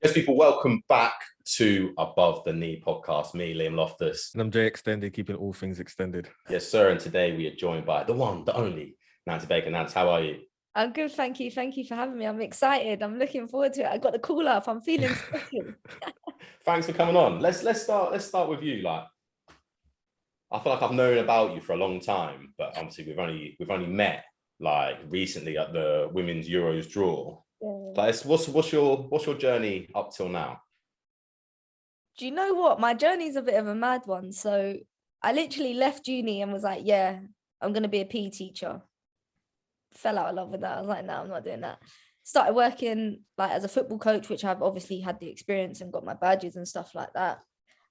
Yes, people, welcome back to Above the Knee podcast. Me, Liam Loftus. And I'm Jay Extended, keeping all things extended. Yes, sir. And today we are joined by the one, the only, Nancy Baker. Nance, how are you? I'm good, thank you. Thank you for having me. I'm excited. I'm looking forward to it. I got the call up. I'm feeling special. Thanks for coming on. Let's start with you. Like, I feel like I've known about you for a long time, but obviously we've only met like recently at the Women's Euros draw. Yeah. Like, what's your journey up till now? Do you know what? My journey's a bit of a mad one. So I literally left uni and was like, yeah, I'm going to be a PE teacher. Fell out of love with that. I was like, no, I'm not doing that. Started working like as a football coach, which I've obviously had the experience and got my badges and stuff like that.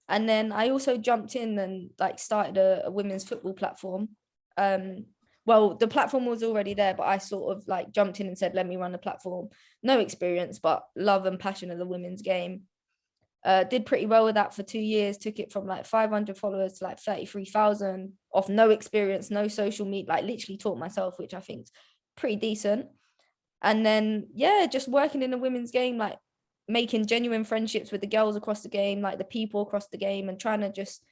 And then I also jumped in and like started a women's football platform. Well, the platform was already there, but I sort of like jumped in and said, let me run the platform. No experience, but love and passion of the women's game. Did pretty well with that for 2 years, took it from like 500 followers to like 33,000 off no experience, no social media, like literally taught myself, which I think is pretty decent. And then, yeah, just working in the women's game, like making genuine friendships with the girls across the game, like the people across the game, and trying to just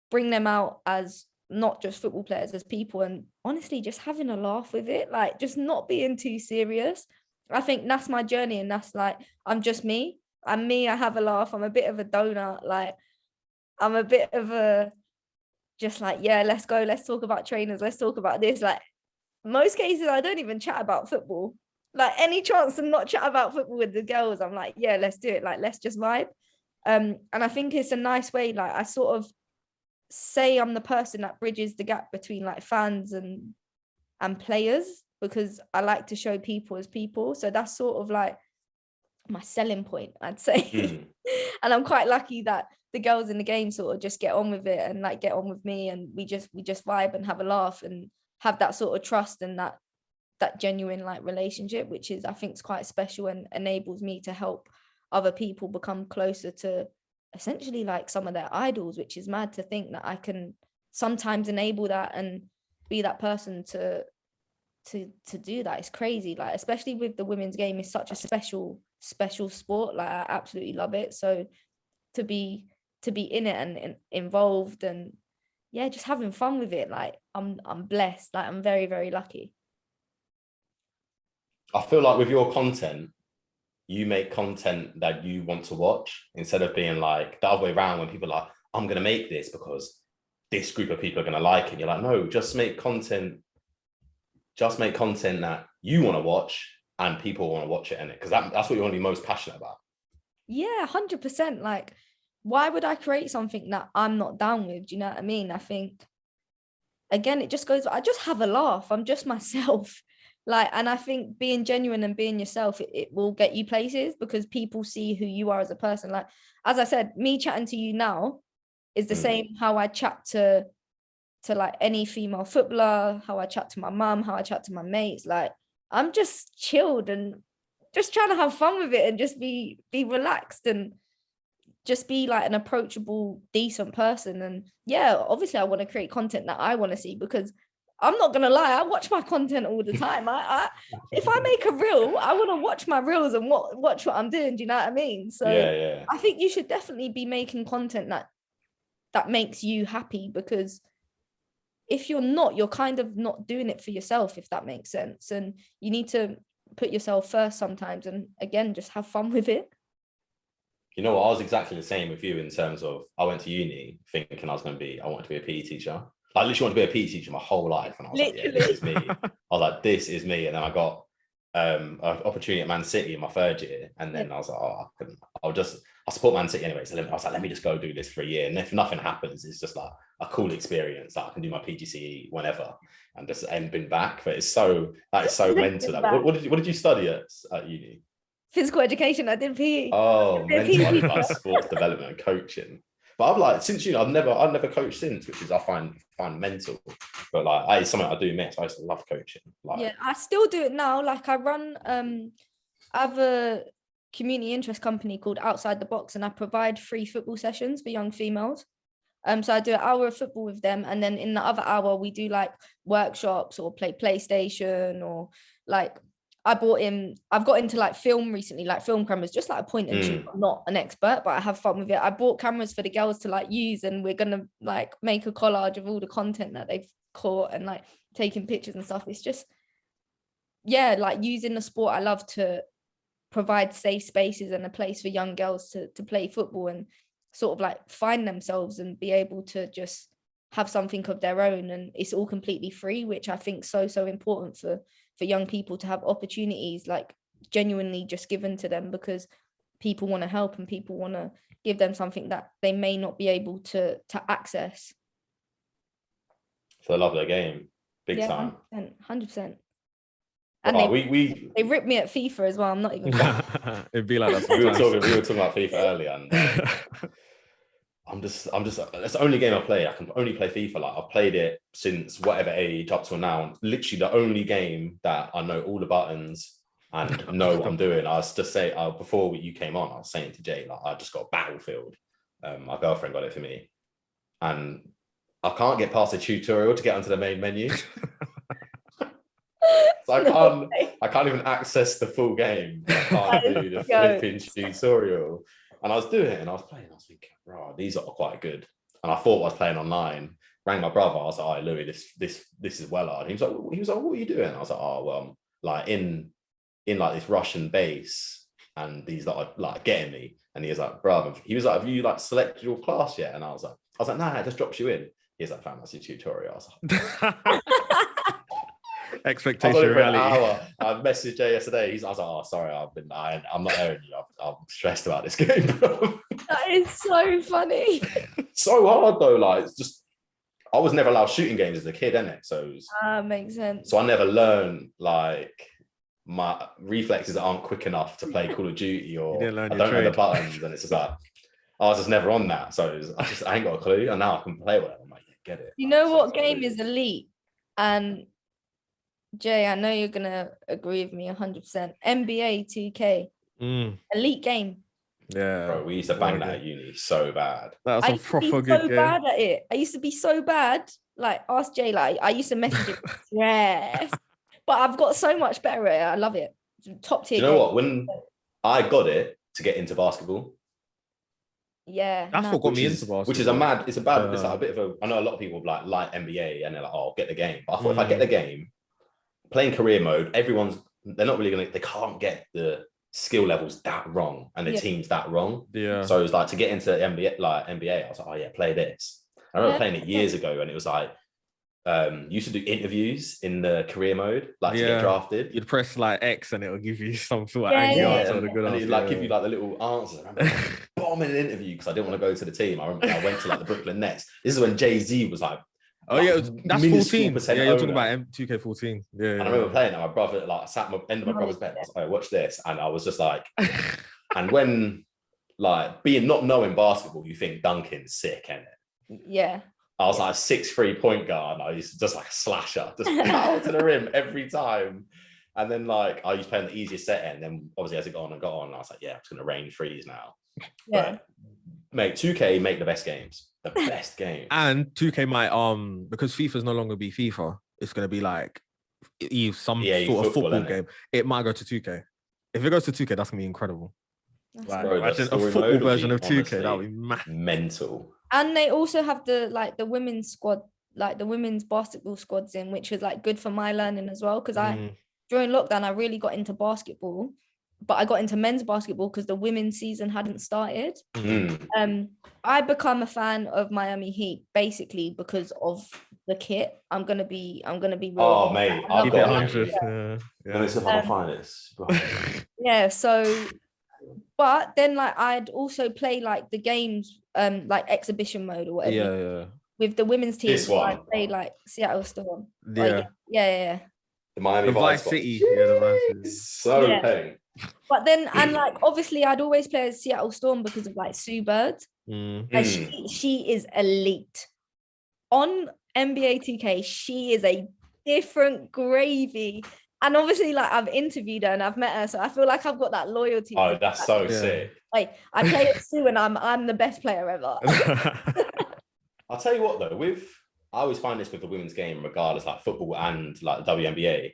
bring them out as not just football players, as people, and honestly just having a laugh with it, like just not being too serious. I think that's my journey, and that's like, I'm just me. I'm me, I have a laugh. I'm a bit of a donut, like I'm a bit of a just like, yeah, let's go, let's talk about trainers, let's talk about this. Like most cases I don't even chat about football. Like any chance to not chat about football with the girls, I'm like, yeah, let's do it, like let's just vibe. And I think it's a nice way, like I sort of say I'm the person that bridges the gap between like fans and players, because I like to show people as people. So that's sort of like my selling point, I'd say. And I'm quite lucky that the girls in the game sort of just get on with it and like get on with me, and we just vibe and have a laugh and have that sort of trust and that genuine like relationship, which is I think is quite special and enables me to help other people become closer to essentially like some of their idols, which is mad to think that I can sometimes enable that and be that person to do that. It's crazy, like especially with the women's game, is such a special sport. Like I absolutely love it. So to be in it and involved and yeah, just having fun with it, like I'm blessed. Like I'm very, very lucky. I feel like with your content, you make content that you want to watch instead of being like the other way around when people are like, I'm going to make this because this group of people are going to like it. You're like, no, just make content that you want to watch and people want to watch it in it, because that's what you want to be most passionate about. Yeah, 100%. Like, why would I create something that I'm not down with? Do you know what I mean? I think, again, it just goes, I just have a laugh. I'm just myself. Like, and I think being genuine and being yourself, it will get you places because people see who you are as a person. Like, as I said, me chatting to you now is the same how I chat to like any female footballer, how I chat to my mum, how I chat to my mates. Like, I'm just chilled and just trying to have fun with it and just be relaxed and just be like an approachable, decent person. And yeah, obviously I want to create content that I want to see, because I'm not gonna lie, I watch my content all the time. I if I make a reel, I want to watch my reels and watch what I'm doing. Do you know what I mean? So yeah. I think you should definitely be making content that makes you happy, because if you're not, you're kind of not doing it for yourself, if that makes sense. And you need to put yourself first sometimes, and again, just have fun with it. You know what? I was exactly the same with you in terms of I went to uni thinking I wanted to be a PE teacher. I literally wanted to be a PE teacher my whole life, and I was like, yeah, this is me. I was like, this is me. And then I got an opportunity at Man City in my third year, and then I was like, oh, I'll support Man City anyway. So I was like, let me just go do this for a year, and if nothing happens, it's just like a cool experience that I can do my PGCE whenever and just been back. But it's so mental. What did you study at uni? Physical education. I did PE. Oh, mental. I did like sports development and coaching. But I've like since I've never coached since, which is I find mental. But like it's something I do miss. I used to love coaching. Like, yeah, I still do it now. Like I run I have a community interest company called Outside the Box, and I provide free football sessions for young females. So I do an hour of football with them, and then in the other hour we do like workshops or play PlayStation, or like I've got into like film recently, like film cameras, just like a point and shoot. I'm not an expert, but I have fun with it. I bought cameras for the girls to like use, and we're gonna like make a collage of all the content that they've caught and like taking pictures and stuff. It's just, yeah, like using the sport I love to provide safe spaces and a place for young girls to play football and sort of like find themselves and be able to just have something of their own. And it's all completely free, which I think so important for young people to have opportunities like genuinely just given to them, because people want to help and people want to give them something that they may not be able to access. For the love of the game, big time. 100%. And they ripped me at FIFA as well. I'm not even it'd be like that we were talking about FIFA earlier, and I'm just that's the only game I play. I can only play FIFA. Like I've played it since whatever age up till now. Literally the only game that I know all the buttons and know what I'm doing. I was just saying before you came on, I was saying to Jay, like I just got Battlefield. My girlfriend got it for me, and I can't get past the tutorial to get onto the main menu. So I can't even access the full game. I can't do the flipping tutorial. And I was doing it and I was playing. I was thinking, right, these are quite good. And I thought I was playing online. Rang my brother. I was like, "Oh, Louis, this is well hard." He was like, "What are you doing?" I was like, "Oh, well, like in like this Russian base, and these that are like getting me." And he was like, "Brother," he was like, "Have you like selected your class yet?" And I was like, "Nah, it just drops you in." He was like, "Fam, that's your tutorial." I was like, expectation reality. I messaged Jay yesterday. I was like, "Oh, sorry, I'm not airing you. I'm stressed about this game, bro." That is so funny. So hard though. Like, it's just I was never allowed shooting games as a kid, innit? So makes sense. So I never learned, like my reflexes aren't quick enough to play Call of Duty, or I don't know the buttons, and it's just like I was just never on that. So I ain't got a clue, and now I can play with it. I'm like, yeah, get it. You know what game is elite? And Jay, I know you're gonna agree with me 100%. NBA 2K, elite game. Yeah, bro, we used to bang that at uni so bad. That's a proper good game. Bad at it. I used to be so bad. Like, ask Jay. Like, I used to message him. Yes, but I've got so much better at it. I love it. Top tier. Do you know what? When I got it to get into basketball. Yeah, that's what got me into basketball. Which is it's like a bit of a. I know a lot of people like NBA and they're like, "Oh, get the game." But I thought if I get the game, playing career mode, they're not really they can't get the skill levels that wrong and the team's that wrong. Yeah. So it was like to get into NBA, I was like, "Oh yeah, play this." I remember playing it years ago, and it was like used to do interviews in the career mode, like to get drafted. You'd press like X and it'll give you some sort of angry answer. And it'd like give you like the little answers. I remember bombing an interview because I didn't want to go to the team. I remember I went to like the Brooklyn Nets. This is when Jay-Z was like, oh yeah, that's 14. Yeah, you're talking about 2K14. Yeah. And I remember playing it. My brother like sat at the end of my brother's bed. I was like, "Oh, watch this," and I was just like, and when like not knowing basketball, you think dunking's sick, isn't it? Yeah. I was like a 6'3" point guard, and I used to just like a slasher, just power to the rim every time. And then like I used to play on the easiest setting, and then obviously as it got on, I was like, yeah, I'm just gonna rain threes now. Yeah. But mate, 2K make the best games. The best game. And 2K might because FIFA's no longer be FIFA, it's gonna be like some sort of football game. It might go to 2K. If it goes to 2K, that's gonna be incredible. Like, imagine a football version of 2K, that would be mental. And they also have the women's squad, like the women's basketball squads in, which was like good for my learning as well. Because during lockdown, I really got into basketball, but I got into men's basketball because the women's season hadn't started. I become a fan of Miami Heat basically because of the kit. I'm gonna be real. Oh mate, I've got 100. Let me see if I can find this. Yeah, so but then like I'd also play like the games like exhibition mode or whatever. With the women's team, I played like Seattle Storm. The Miami Vice City. So pain. But then and like obviously I'd always play as Seattle Storm because of like Sue Bird. And she is elite. On NBA 2K, she is a different gravy. And obviously, like I've interviewed her and I've met her, so I feel like I've got that loyalty. Oh, that's so sick. Like I play at Sue, and I'm the best player ever. I'll tell you what though, I always find this with the women's game, regardless like football and like WNBA.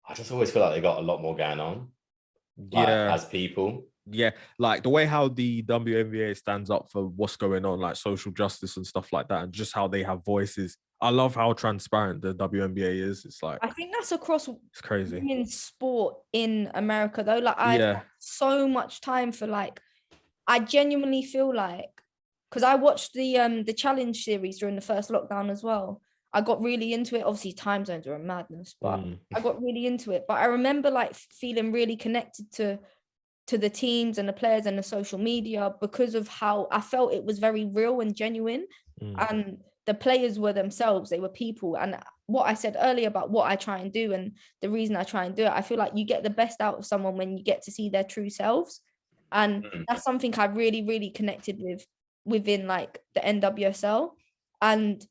I just always feel like they got a lot more going on. Like, as people. Yeah, like the way how the WNBA stands up for what's going on, like social justice and stuff like that, and just how they have voices. I love how transparent the WNBA is. It's like, I think that's across it's crazy in sport in America though. Like I have so much time for like, I genuinely feel like, because I watched the challenge series during the first lockdown as well. I got really into it. Obviously, time zones are a madness, but I got really into it. But I remember like feeling really connected to the teams and the players and the social media because of how I felt it was very real and genuine. And the players were themselves, they were people. And what I said earlier about what I try and do and the reason I try and do it, I feel like you get the best out of someone when you get to see their true selves. And that's something I really, really connected with within like the NWSL. And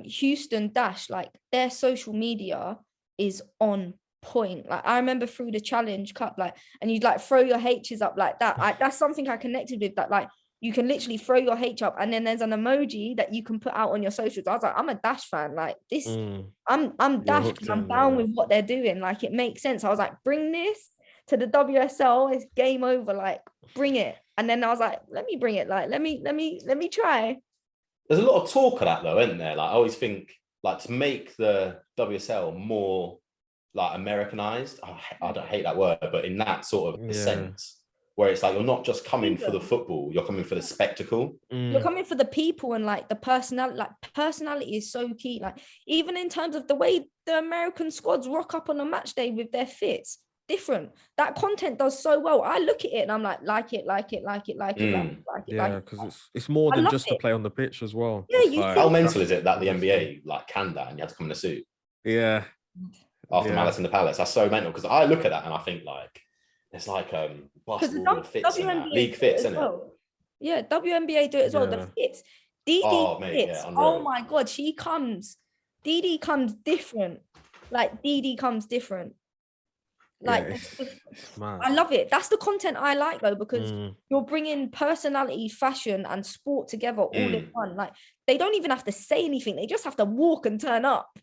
Houston Dash, like their social media is on point. Like I remember through the Challenge Cup, like, and you'd like throw your H's up like that. That's something I connected with, that like you can literally throw your H up and then there's an emoji that you can put out on your socials. I was like, I'm a Dash fan. Like this, I'm Dash because I'm down with what they're doing. Like it makes sense. I was like, bring this to the WSL, it's game over. Like bring it. And then I was like, let me bring it. Like let me try. There's a lot of talk of that though, isn't there? Like I always think like to make the WSL more like Americanized. I don't hate that word, but in that sort of sense, where it's like you're not just coming for the football, you're coming for the spectacle. You're coming for the people and like the personality. Like personality is so key. Like even in terms of the way the American squads rock up on a match day with their fits, different. That content does so well. I look at it and I'm like it. Yeah, because it's more than just to play on the pitch as well. Yeah, how mental is it that the NBA like canned that and you had to come in a suit? Yeah. After Malice in the Palace, that's so mental because I look at that and I think like it's like basketball fits and that. League fits, isn't it? Yeah, WNBA do it as well. The fits. Dee fits. Oh my god, she comes. Dee comes different. Like Dee comes different. Like I love it. That's the content I like though, because you're bringing personality, fashion, and sport together all in one. Like they don't even have to say anything; they just have to walk and turn up.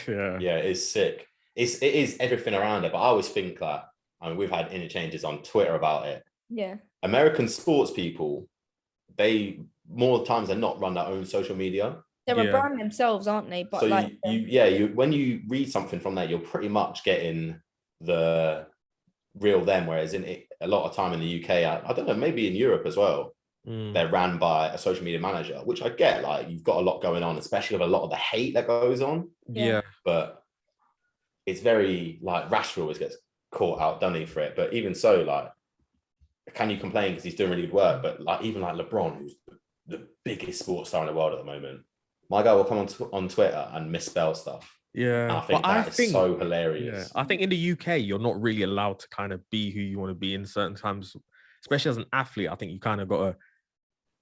Yeah, it's sick. It is everything around it. But I always think that, I mean, we've had interchanges on Twitter about it. Yeah, American sports people, they more times than not run their own social media. They're a brand themselves, aren't they? But so like, you when you read something from there, you're pretty much getting the real them, whereas a lot of time in the UK, I don't know, maybe in Europe as well, they're ran by a social media manager, which I get. Like you've got a lot going on, especially with a lot of the hate that goes on. But it's very like Rashford always gets caught out dunny for it. But even so, like, can you complain because he's doing really good work? But like even like LeBron, who's the biggest sports star in the world at the moment, my guy will come on Twitter and misspell stuff. Yeah, and I think that's so hilarious. I think in the UK, you're not really allowed to kind of be who you want to be in certain times, especially as an athlete. I think you kind of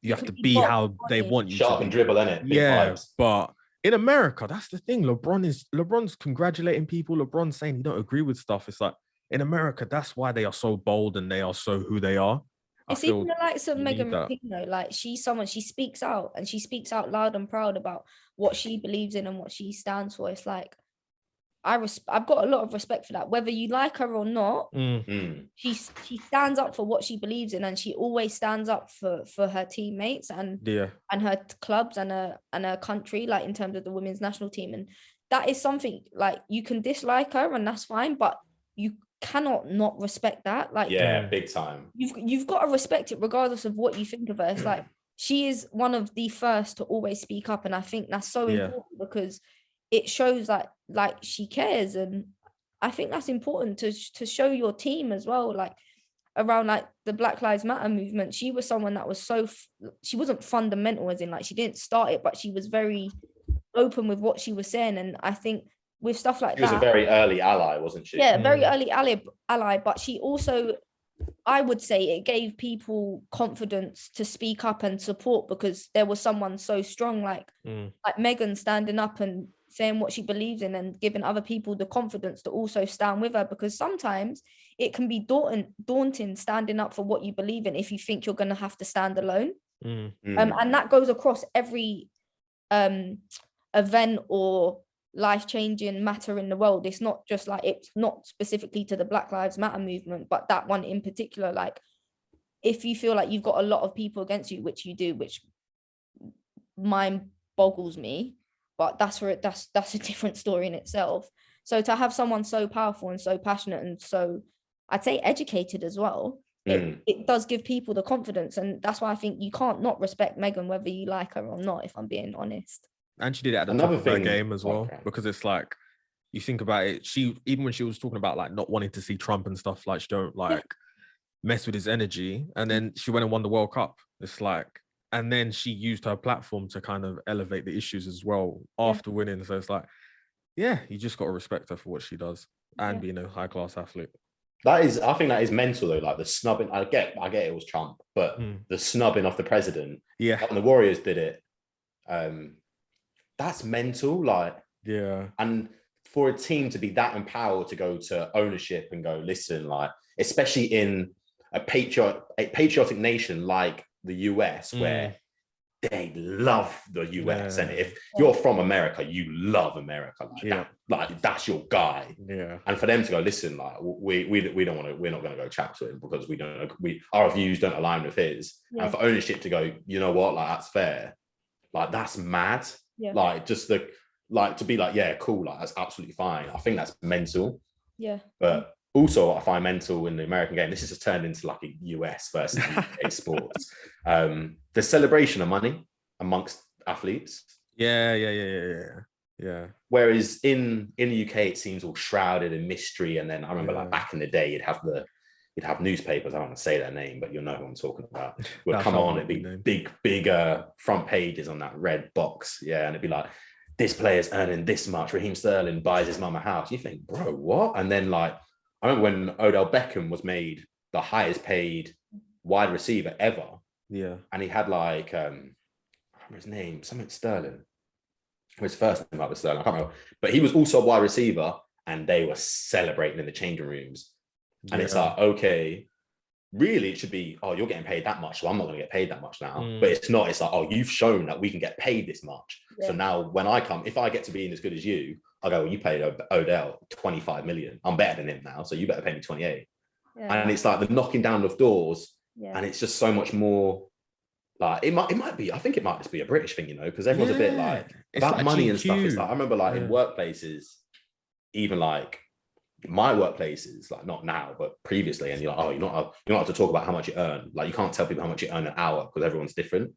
you have to be how they want you to and dribble, innit? Big vibes. But in America, that's the thing. LeBron's congratulating people. LeBron's saying he don't agree with stuff. It's like in America, that's why they are so bold and they are so who they are. It's even like some Megan Rapinoe, like she's someone, she speaks out and she speaks out loud and proud about what she believes in and what she stands for. It's like I've got a lot of respect for that, whether you like her or not. She stands up for what she believes in, and she always stands up for her teammates and her clubs and her country, like in terms of the women's national team. And that is something like you can dislike her and that's fine, but you cannot not respect that. Like big time. You've got to respect it regardless of what you think of her. It's like she is one of the first to always speak up, and I think that's so important because it shows like she cares. And I think that's important to show your team as well. Like around like the Black Lives Matter movement, she was someone that was she wasn't fundamental as in like she didn't start it, but she was very open with what she was saying. And I think with stuff like that, she was a very early ally, wasn't she? Yeah, very early ally, but she also, I would say, it gave people confidence to speak up and support because there was someone so strong like Megan standing up and saying what she believes in and giving other people the confidence to also stand with her, because sometimes it can be daunting standing up for what you believe in if you think you're going to have to stand alone. And that goes across every event or life-changing matter in the world. It's not just like, it's not specifically to the Black Lives Matter movement, but that one in particular. Like, if you feel like you've got a lot of people against you, which you do, which mind boggles me, but that's a different story in itself. So to have someone so powerful and so passionate and so, I'd say, educated as well, it does give people the confidence. And that's why I think you can't not respect Megan, whether you like her or not, if I'm being honest. And she did it at the top of her game as well, because it's like, you think about it, she, even when she was talking about like not wanting to see Trump and stuff, like she don't like mess with his energy, and then she went and won the World Cup. It's like, and then she used her platform to kind of elevate the issues as well after winning. So it's like, yeah, you just got to respect her for what she does and being a high class athlete. I think that is mental though. Like the snubbing, I get it was Trump, but the snubbing of the president, like when the Warriors did it, that's mental. Like, and for a team to be that empowered to go to ownership and go, listen, like, especially in a patriotic nation like the US, where they love the US, and if you're from America, you love America, like that's your guy. And for them to go, listen, like we don't want to, we're not going to go chat to him because our views don't align with his. And for ownership to go, you know what, like that's fair, like that's mad. Like just to be like, yeah, cool, like that's absolutely fine. I think that's mental. But also what I find mental in the American game, this has just turned into like a US versus UK sports. The celebration of money amongst athletes. Yeah. Whereas in the UK, it seems all shrouded in mystery. And then I remember like back in the day, you'd have newspapers, I don't want to say their name, but you'll know who I'm talking about. Would come on, it'd be big front pages on that red box. Yeah. And it'd be like, this player's earning this much. Raheem Sterling buys his mum a house. You think, bro, what? And then like, I remember when Odell Beckham was made the highest paid wide receiver ever. And he had like, I remember his name, something Sterling. His first name was Sterling, I can't remember. But he was also a wide receiver, and they were celebrating in the changing rooms. And it's like, okay, really it should be, oh, you're getting paid that much, so I'm not going to get paid that much now. But it's not. It's like, oh, you've shown that we can get paid this much. So now when I come, if I get to being as good as you, I go, well, you paid Odell 25 million. I'm better than him now, so you better pay me 28. And it's like the knocking down of doors, and it's just so much more. Like it might be. I think it might just be a British thing, you know, because everyone's a bit like about like money GQ. And stuff. It's like I remember like in workplaces, even like my workplaces, like not now, but previously, and you're like, oh, you're not allowed to talk about how much you earn. Like you can't tell people how much you earn an hour because everyone's different,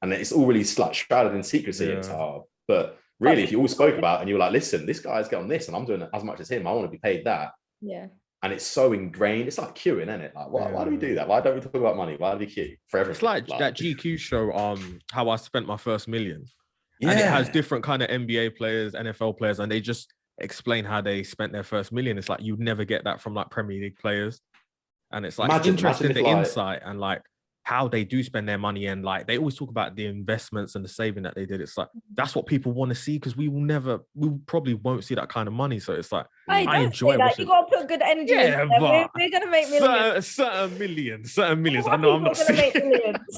and it's all really like shrouded in secrecy. It's hard, but really, if you all spoke about and you were like, listen, this guy's getting this, and I'm doing as much as him. I want to be paid that. And it's so ingrained. It's like queuing, isn't it? Like, why do we do that? Why don't we talk about money? Why do we queue for everything? It's like that GQ show, How I Spent My First Million. And it has different kind of NBA players, NFL players, and they just explain how they spent their first million. It's like you'd never get that from like Premier League players. And it's like it's interesting the insight and like how they do spend their money, and like they always talk about the investments and the saving that they did. It's like that's what people want to see, because we probably won't see that kind of money. So it's like I enjoy that. You gotta put good energy in there. We're gonna make millions. Certain millions. I know I'm not gonna make millions.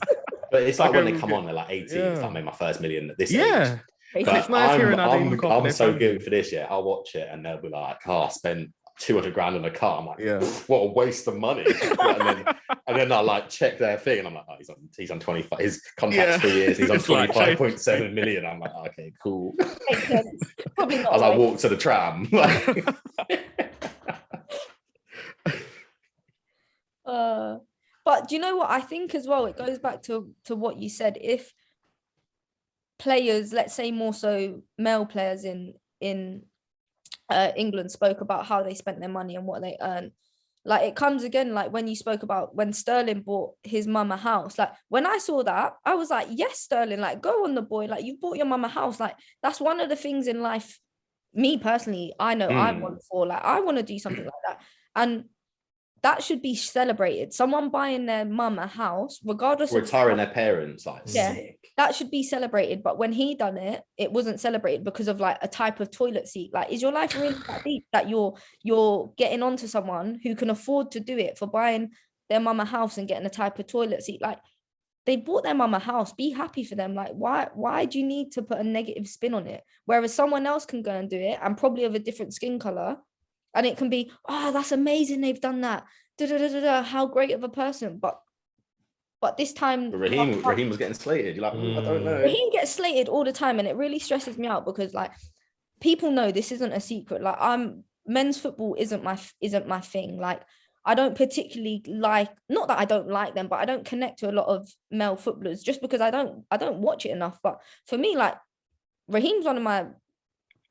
But it's like when they come on, they're like 18. It's like I made my first million at this age. But it's nice hearing how I'm so good for this. I'll watch it and they'll be like, oh, I spent 200 grand on a car. I'm like, what a waste of money. and then I like check their thing and I'm like, oh, he's on 25. His contract's 3 years. He's on 25.7 million. I'm like, okay, cool. Makes sense. Probably not. As I walk to the tram. But do you know what I think as well? It goes back to what you said. If players, let's say more so male players in England, spoke about how they spent their money and what they earn, like it comes again, like when you spoke about when Sterling bought his mum a house. Like when I saw that, I was like, yes, Sterling, like go on the boy, like you bought your mum a house. Like that's one of the things in life, me personally, I know I want for. Like I want to do something like that, and that should be celebrated. Someone buying their mum a house, regardless of retiring their parents, like sick. That should be celebrated. But when he done it, it wasn't celebrated because of like a type of toilet seat. Like, is your life really that deep that you're getting onto someone who can afford to do it for buying their mum a house and getting a type of toilet seat? Like, they bought their mum a house. Be happy for them. Like, why do you need to put a negative spin on it? Whereas someone else can go and do it, and probably of a different skin color, and it can be, oh, that's amazing, they've done that. How great of a person. But this time, Raheem was getting slated. You're like, I don't know. Raheem gets slated all the time, and it really stresses me out because, like, people know this isn't a secret. Like, men's football isn't my thing. Like, I don't particularly like, not that I don't like them, but I don't connect to a lot of male footballers just because I don't watch it enough. But for me, like, Raheem's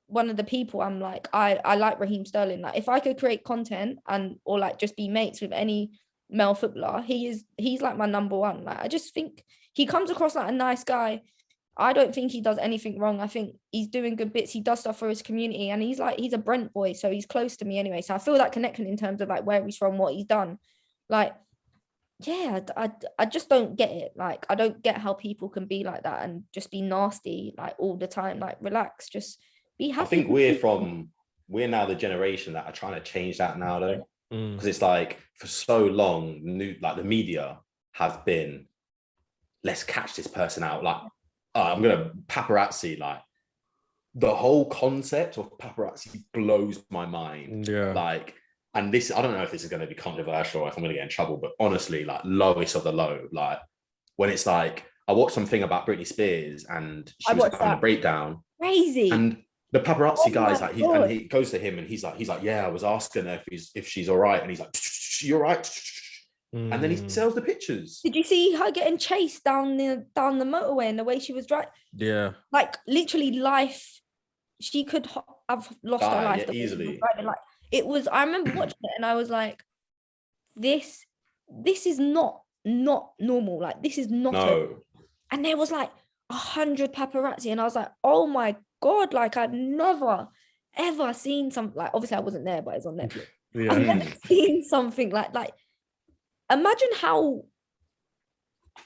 one of the people I'm like, I like Raheem Sterling. Like, if I could create content or like just be mates with any male footballer, he's like my number one. Like, I just think he comes across like a nice guy. I don't think he does anything wrong. I think he's doing good bits. He does stuff for his community, and he's a Brent boy, so he's close to me anyway. So I feel that connection in terms of like where he's from, what he's done. Like, yeah, I just don't get it. Like, I don't get how people can be like that and just be nasty like all the time. Like, relax, just be happy. I think we're now the generation that are trying to change that now, though, because it's like for so long, the media have been, let's catch this person out. Like, I'm gonna paparazzi. Like, the whole concept of paparazzi blows my mind. Yeah. Like, and this, I don't know if this is going to be controversial or if I'm going to get in trouble, but honestly, like, lowest of the low. Like, when it's like, I watched something about Britney Spears and she was having a breakdown. Crazy. And the paparazzi guy's like, he goes to him and he's like, yeah, I was asking her if she's all right, and he's like, you're right. And then he sells the pictures. Did you see her getting chased down the motorway and the way she was driving? Yeah. Like, literally, life. She could have lost her life. Yeah, easily. Like, it was. I remember watching it and I was like, "This is not normal. Like, this is not." No. And there was like 100 paparazzi, and I was like, "Oh my God!" Like, I'd never ever seen something like. Obviously, I wasn't there, but it's on Netflix. Yeah. I've never seen something like. Imagine how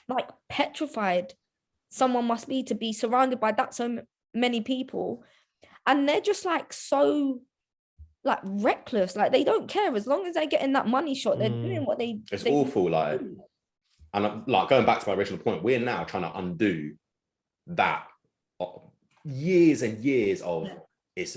like petrified someone must be to be surrounded by that so many people, and they're just like so like reckless. Like, they don't care as long as they're getting that money shot. They're doing what they. It's awful. Like, and like, going back to my original point, we're now trying to undo that years and years of it's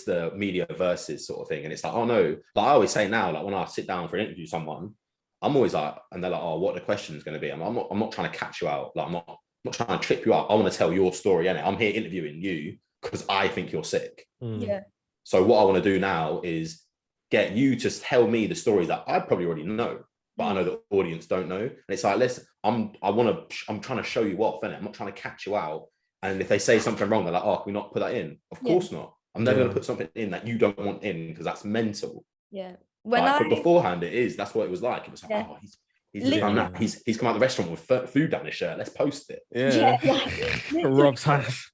the media versus sort of thing, and it's like, oh no. Like, I always say now, like, when I sit down for an interview with someone, I'm always like, and they're like, oh, what the question is going to be? I'm not trying to catch you out. Like, I'm not trying to trip you up. I want to tell your story, innit? I'm here interviewing you because I think you're sick. Yeah. So what I want to do now is get you to tell me the stories that I probably already know, but I know the audience don't know. And it's like, listen, I'm trying to show you off, innit? I'm not trying to catch you out. And if they say something wrong, they're like, oh, can we not put that in? Of course not. I'm never going to put something in that you don't want in, because that's mental. Yeah. But beforehand, that's what it was like. It was like, oh, he's done that. He's come out of the restaurant with food down his shirt. Let's post it. Yeah. Rob's house.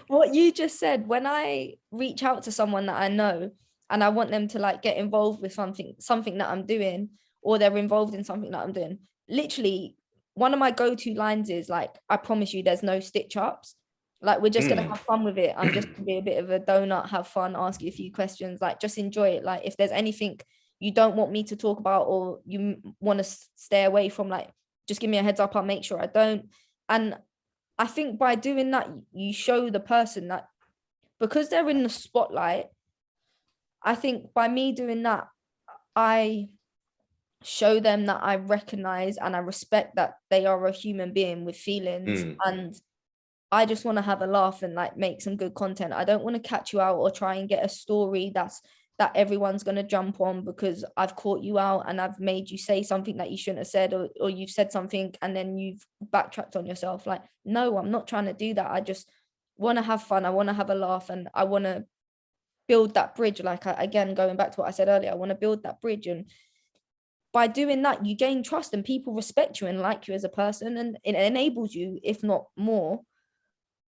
What you just said, when I reach out to someone that I know and I want them to like get involved with something that I'm doing, or they're involved in something that I'm doing, literally one of my go-to lines is like, I promise you there's no stitch ups. Like, we're just gonna have fun with it. I'm just gonna be a bit of a donut, have fun, ask you a few questions, like, just enjoy it. Like, if there's anything you don't want me to talk about or you want to stay away from, like, just give me a heads up, I'll make sure I don't. And I think by doing that, you show the person that, because they're in the spotlight, I think by me doing that, I show them that I recognize and I respect that they are a human being with feelings, and I just want to have a laugh and like make some good content. I don't want to catch you out or try and get a story that everyone's going to jump on because I've caught you out and I've made you say something that you shouldn't have said, or you've said something and then you've backtracked on yourself. Like, no, I'm not trying to do that. I just want to have fun. I want to have a laugh, and I want to build that bridge. Like, again, going back to what I said earlier, I want to build that bridge. And by doing that, you gain trust and people respect you and like you as a person, and it enables you, if not more,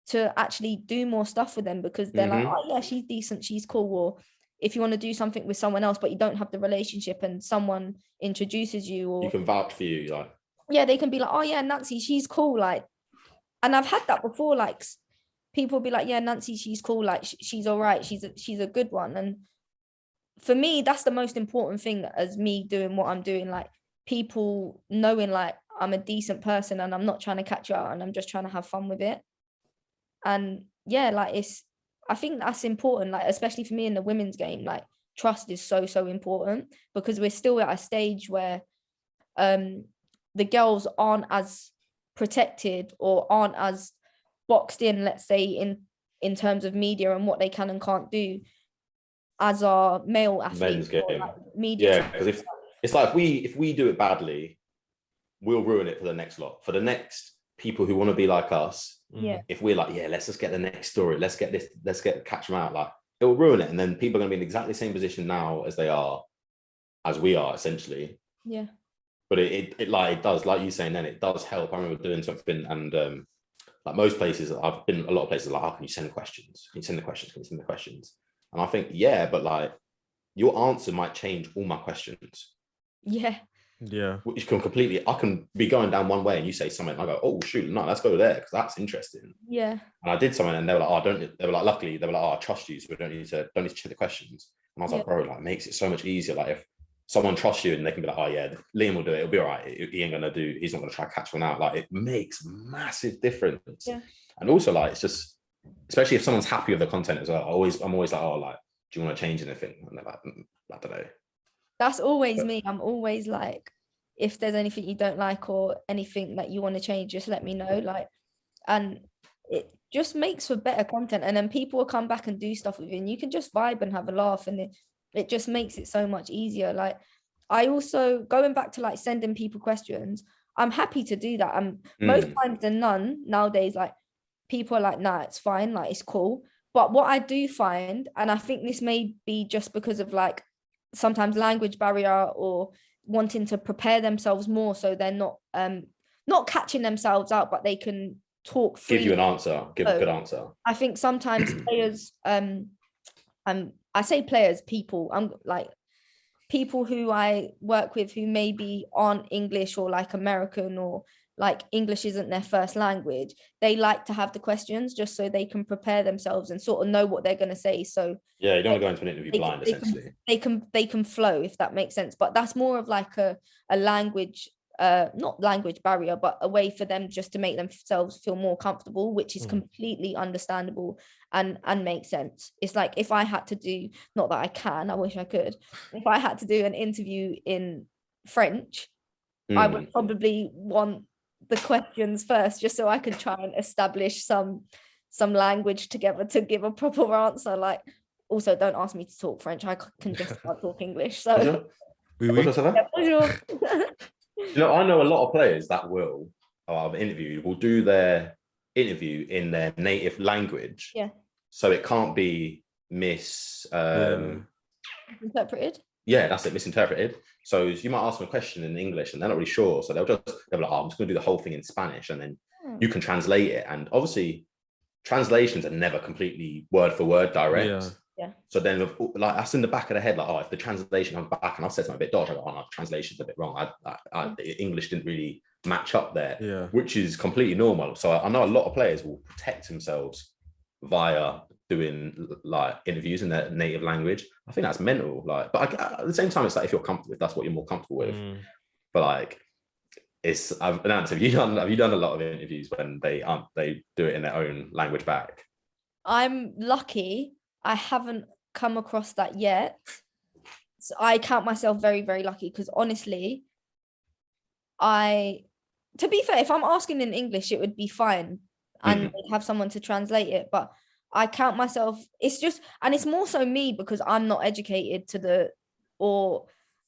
to actually do more stuff with them, because they're like, oh yeah, she's decent, she's cool. Or if you want to do something with someone else but you don't have the relationship and someone introduces you, or you can vouch for you, like, yeah, they can be like, oh yeah, Nancy, she's cool. Like, and I've had that before, like, people be like, yeah, Nancy, she's cool, like, she's all right, she's a good one. And for me, that's the most important thing, as me doing what I'm doing, like, people knowing like, I'm a decent person and I'm not trying to catch you out and I'm just trying to have fun with it. And yeah, like I think that's important, like especially for me in the women's game, like trust is so important, because we're still at a stage where the girls aren't as protected or aren't as boxed in, let's say, in terms of media and what they can and can't do as our male athletes. Men's game. Like media. Yeah, because if it's like if we do it badly, we'll ruin it for the next lot. For the next people who want to be like us, yeah. If we're like, yeah, let's just get the next story, let's catch them out, like it will ruin it, and then people are going to be in exactly the same position now as we are essentially. Yeah. But it like it does, like you saying, then it does help. I remember doing something, and like most places, I've been a lot of places like, oh, can you send questions? Can you send the questions? Can you send the questions? And I think, yeah, but like your answer might change all my questions. Yeah. Yeah. Which can completely, I can be going down one way and you say something, and I go, oh shoot, no, let's go there because that's interesting. Yeah. And I did something and they were like, luckily they were like, oh, I trust you, so we don't need to check the questions. And I was like, bro, like, makes it so much easier. Like if someone trusts you and they can be like, oh yeah, Liam will do it, it'll be all right. He's not gonna try to catch one out. Like it makes massive difference. Yeah. And also like, it's just, especially if someone's happy with the content as well, I'm always like, oh, like, do you want to change anything? And they're like, I don't know. That's always me. I'm always like, if there's anything you don't like or anything that you want to change, just let me know. Like, and it just makes for better content. And then people will come back and do stuff with you, and you can just vibe and have a laugh, and it just makes it so much easier. Like, I also, going back to like sending people questions, I'm happy to do that. And most times than none nowadays, like people are like, nah, it's fine, like it's cool. But what I do find, and I think this may be just because of like sometimes language barrier or wanting to prepare themselves more, so they're not catching themselves out, but they can talk freely. Give you an answer, give a good answer. I think sometimes players, I say players, people, I'm like people who I work with who maybe aren't English or like American, or like English isn't their first language, they like to have the questions just so they can prepare themselves and sort of know what they're going to say. So yeah, you don't want to go into an interview blind, essentially. They can flow, if that makes sense. But that's more of like a language, not language barrier, but a way for them just to make themselves feel more comfortable, which is completely understandable and makes sense. It's like if I had to do, not that I can, I wish I could, if I had to do an interview in French, I would probably want the questions first, just so I can try and establish some language together to give a proper answer. Like, also don't ask me to talk French, I can just start talk English. So bonjour. You know, I know a lot of players that will do their interview in their native language, so it can't be misinterpreted. Yeah, that's it, misinterpreted. So you might ask them a question in English and they're not really sure. So they'll be like, oh, I'm just going to do the whole thing in Spanish, and then you can translate it. And obviously, translations are never completely word for word direct. Yeah. So then, like, that's in the back of the head, like, oh, if the translation comes back and I've said something a bit dodgy, I go, oh, no, the translation's a bit wrong. English didn't really match up there, which is completely normal. So I know a lot of players will protect themselves via doing like interviews in their native language. I think that's mental. Like, but at the same time, it's like if you're comfortable with, that's what you're more comfortable with. But like, have you done a lot of interviews when they do it in their own language back? I'm lucky. I haven't come across that yet. So I count myself very, very lucky, because honestly, to be fair, if I'm asking in English, it would be fine and they'd have someone to translate it. But I count myself, it's just, and it's more so me because I'm not educated or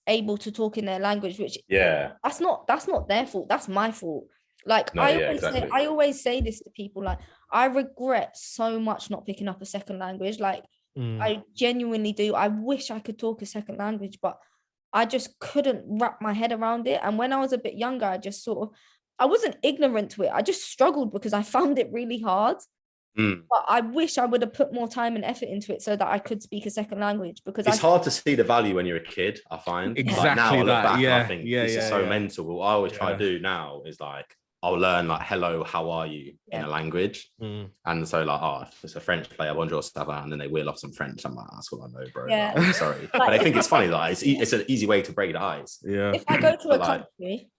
able to talk in their language, which that's not their fault, that's my fault. Like, I always say this to people, like, I regret so much not picking up a second language. Like, I genuinely do. I wish I could talk a second language, but I just couldn't wrap my head around it. And when I was a bit younger, I wasn't ignorant to it. I just struggled because I found it really hard. But I wish I would have put more time and effort into it so that I could speak a second language, because it's hard to see the value when you're a kid, I find. Exactly. Like, now I look back and I think this is so mental. What I always try to do now is like, I'll learn like, hello, how are you, in a language. And so like, if it's a French player, bonjour, ça va, and then they wheel off some French. I'm like, that's what I know, bro. Yeah. Like, sorry. But I think it's funny, like, it's an easy way to break the ice. If I go to a country,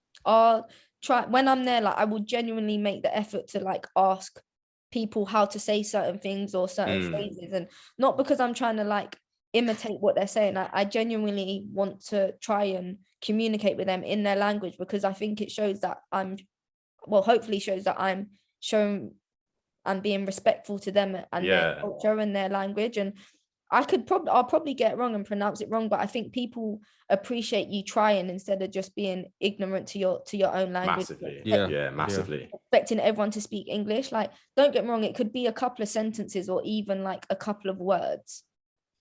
try when I'm there, like I will genuinely make the effort to like ask people how to say certain things or certain phrases, and not because I'm trying to like imitate what they're saying. I genuinely want to try and communicate with them in their language, because I think it shows that hopefully shows that I'm showing and being respectful to them and their culture and their language. And I'll probably get it wrong and pronounce it wrong, but I think people appreciate you trying instead of just being ignorant to your own language. Massively. Massively. Expecting everyone to speak English. Like, don't get me wrong, it could be a couple of sentences or even like a couple of words.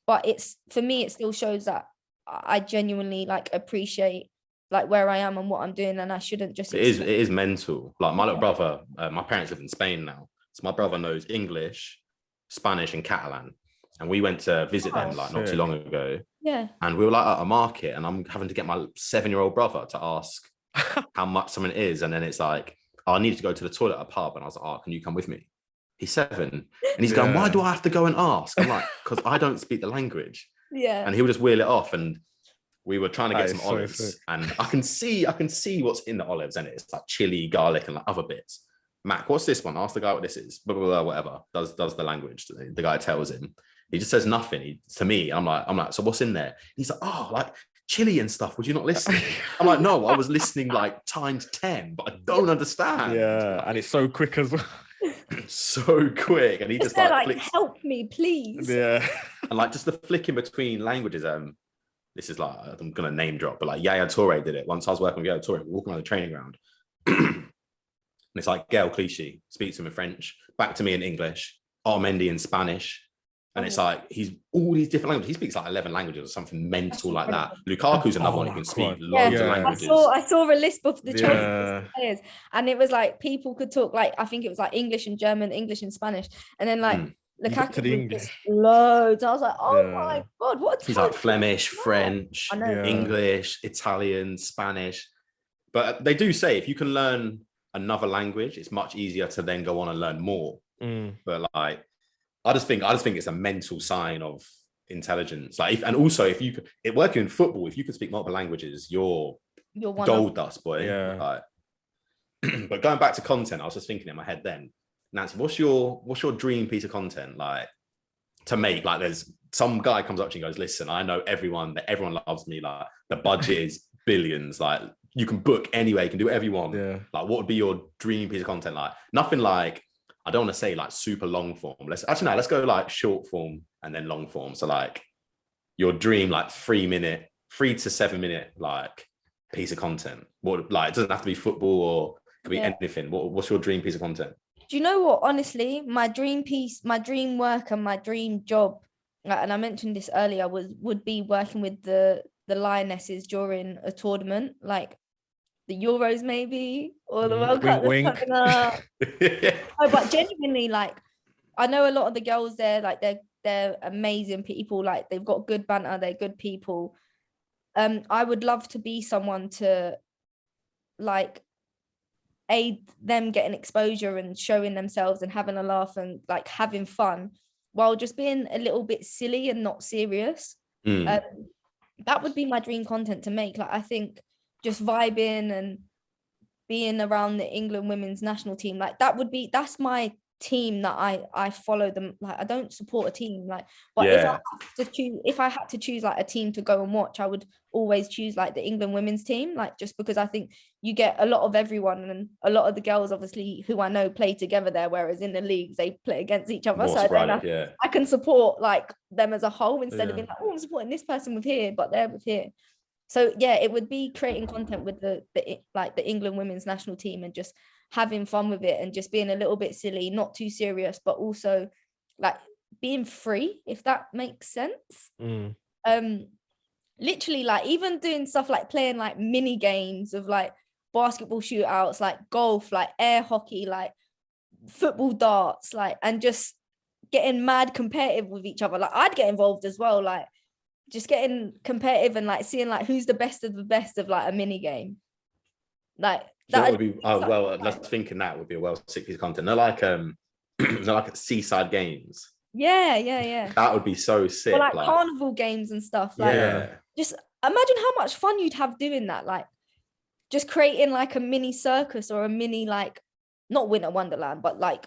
But for me, it still shows that I genuinely like appreciate like where I am and what I'm doing, and I shouldn't just. It is mental. Like my little brother, my parents live in Spain now, so my brother knows English, Spanish, and Catalan. And we went to visit them like not too long ago. Yeah. And we were like at a market, and I'm having to get my 7-year-old brother to ask how much something is. And then it's like, I needed to go to the toilet at a pub. And I was like, can you come with me? He's 7. And he's going, why do I have to go and ask? I'm like, because I don't speak the language. Yeah. And he would just wheel it off. And we were trying to get some olives. And I can see what's in the olives. And it's like chili, garlic, and like other bits. Mac, what's this one? Ask the guy what this is. Blah, blah, blah, whatever. Does the language. The guy tells him. He just says nothing to me. I'm like, so what's in there? He's like, like chili and stuff. Would you not listen? I'm like, no, I was listening like times 10, but I don't understand. Yeah, and it's so quick as well. So quick. And he just like flicks. Help me, please. Yeah. And like just the flicking between languages. This is like, I'm gonna name drop, but like Yaya Toure did it. Once I was working with Yaya Toure, we're walking around the training ground. And it's like Gael Clichy speaks to him in French, back to me in English, Armendi in Spanish. And it's like, he's all these different languages. He speaks like 11 languages or something mental like that. Lukaku's another one who can speak loads of languages. I saw a list of the Chelsea players, and it was like people could talk like, I think it was like English and German, English and Spanish. And then like Lukaku was loads. I was like, my God, what? He's like Flemish, French, English, Italian, Spanish. But they do say if you can learn another language, it's much easier to then go on and learn more. But like, I just think it's a mental sign of intelligence. Like, if you could, working in football, if you can speak multiple languages, you're gold dust, boy. Yeah. Like, but going back to content, I was just thinking in my head then, Nancy, what's your dream piece of content like to make? Like, there's some guy comes up to you and goes, listen, I know everyone loves me. Like, the budget is billions. Like, you can book anywhere, you can do whatever you want. Yeah. Like, what would be your dream piece of content? Like, nothing like, I don't want to say like super long form. Let's go like short form and then long form. So like your dream, like 3 to 7 minute like piece of content. What, like, it doesn't have to be football or it could be anything. What's your dream piece of content? Do you know what? Honestly, my dream work and my dream job, and I mentioned this earlier, would be working with the Lionesses during a tournament, like the Euros maybe, or the World Cup. But genuinely, like, I know a lot of the girls there, like they're amazing people, like they've got good banter, they're good people. I would love to be someone to like aid them getting exposure and showing themselves and having a laugh and like having fun while just being a little bit silly and not serious. That would be my dream content to make. Like, I think just vibing and being around the England women's national team, like that's my team that I follow them. Like, I don't support a team, like, but if I had to choose like a team to go and watch, I would always choose like the England women's team, like, just because I think you get a lot of everyone, and a lot of the girls obviously who I know play together there, whereas in the leagues they play against each other. So I can support like them as a whole instead of being like, I'm supporting this person with here, but they're with here. So it would be creating content with the England women's national team and just having fun with it and just being a little bit silly, not too serious, but also like being free, if that makes sense. Literally, like, even doing stuff like playing like mini games of like basketball shootouts, like golf, like air hockey, like football darts, like, and just getting mad competitive with each other. Like, I'd get involved as well, like just getting competitive and like seeing like who's the best of like a mini game. Like, that would be let's thinking that would be a sick piece of content. They're like they're like seaside games. Yeah. That would be so sick. Or like carnival games and stuff. Like, just imagine how much fun you'd have doing that. Like, just creating like a mini circus or a mini, like, not Winter Wonderland, but like,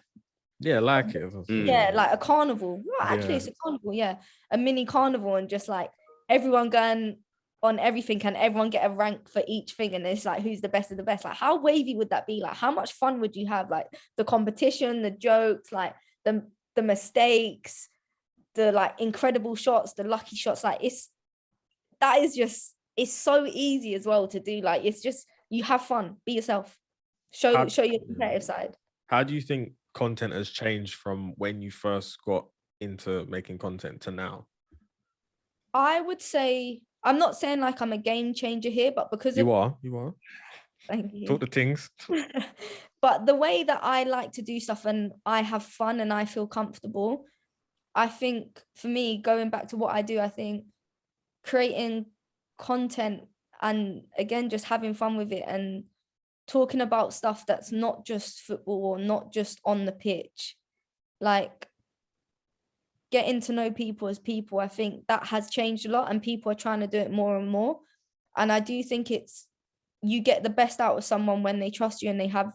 yeah, like it. Yeah, like a carnival. Well, actually, it's a carnival. Yeah, a mini carnival, and just like everyone going on everything, and everyone get a rank for each thing, and it's like who's the best of the best. Like, how wavy would that be? Like, how much fun would you have? Like the competition, the jokes, like the mistakes, the like incredible shots, the lucky shots. Like it's so easy as well to do. Like it's just, you have fun, be yourself, show your competitive side. How do you think content has changed from when you first got into making content to now? I would say, I'm not saying like I'm a game changer here, but because you are. Thank you. Talk the things. But the way that I like to do stuff and I have fun and I feel comfortable, I think for me, going back to what I do, I think creating content and again, just having fun with it and talking about stuff that's not just football or not just on the pitch, like getting to know people as people, I think that has changed a lot and people are trying to do it more and more. And I do think you get the best out of someone when they trust you and they have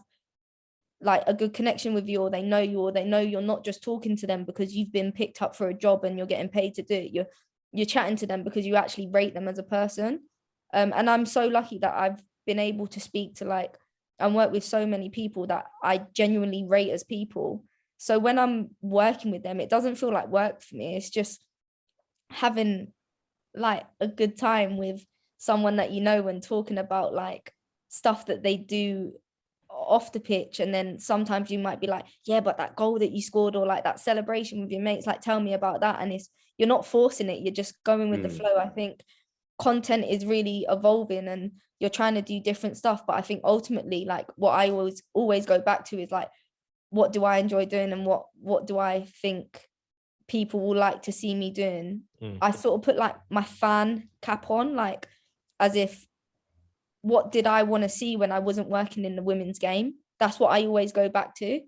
like a good connection with you, or they know you, or they know you're not just talking to them because you've been picked up for a job and you're getting paid to do it. You're chatting to them because you actually rate them as a person. And I'm so lucky that I've been able to speak to like and work with so many people that I genuinely rate as people. So when I'm working with them, it doesn't feel like work for me. It's just having like a good time with someone that you know and talking about like stuff that they do off the pitch. And then sometimes you might be like, yeah, but that goal that you scored or like that celebration with your mates, like tell me about that. And you're not forcing it, you're just going with the flow. I think content is really evolving and you're trying to do different stuff, but I think ultimately like what I always go back to is like, what do I enjoy doing and what do I think people will like to see me doing? I sort of put like my fan cap on, like as if, what did I want to see when I wasn't working in the women's game? That's what I always go back to.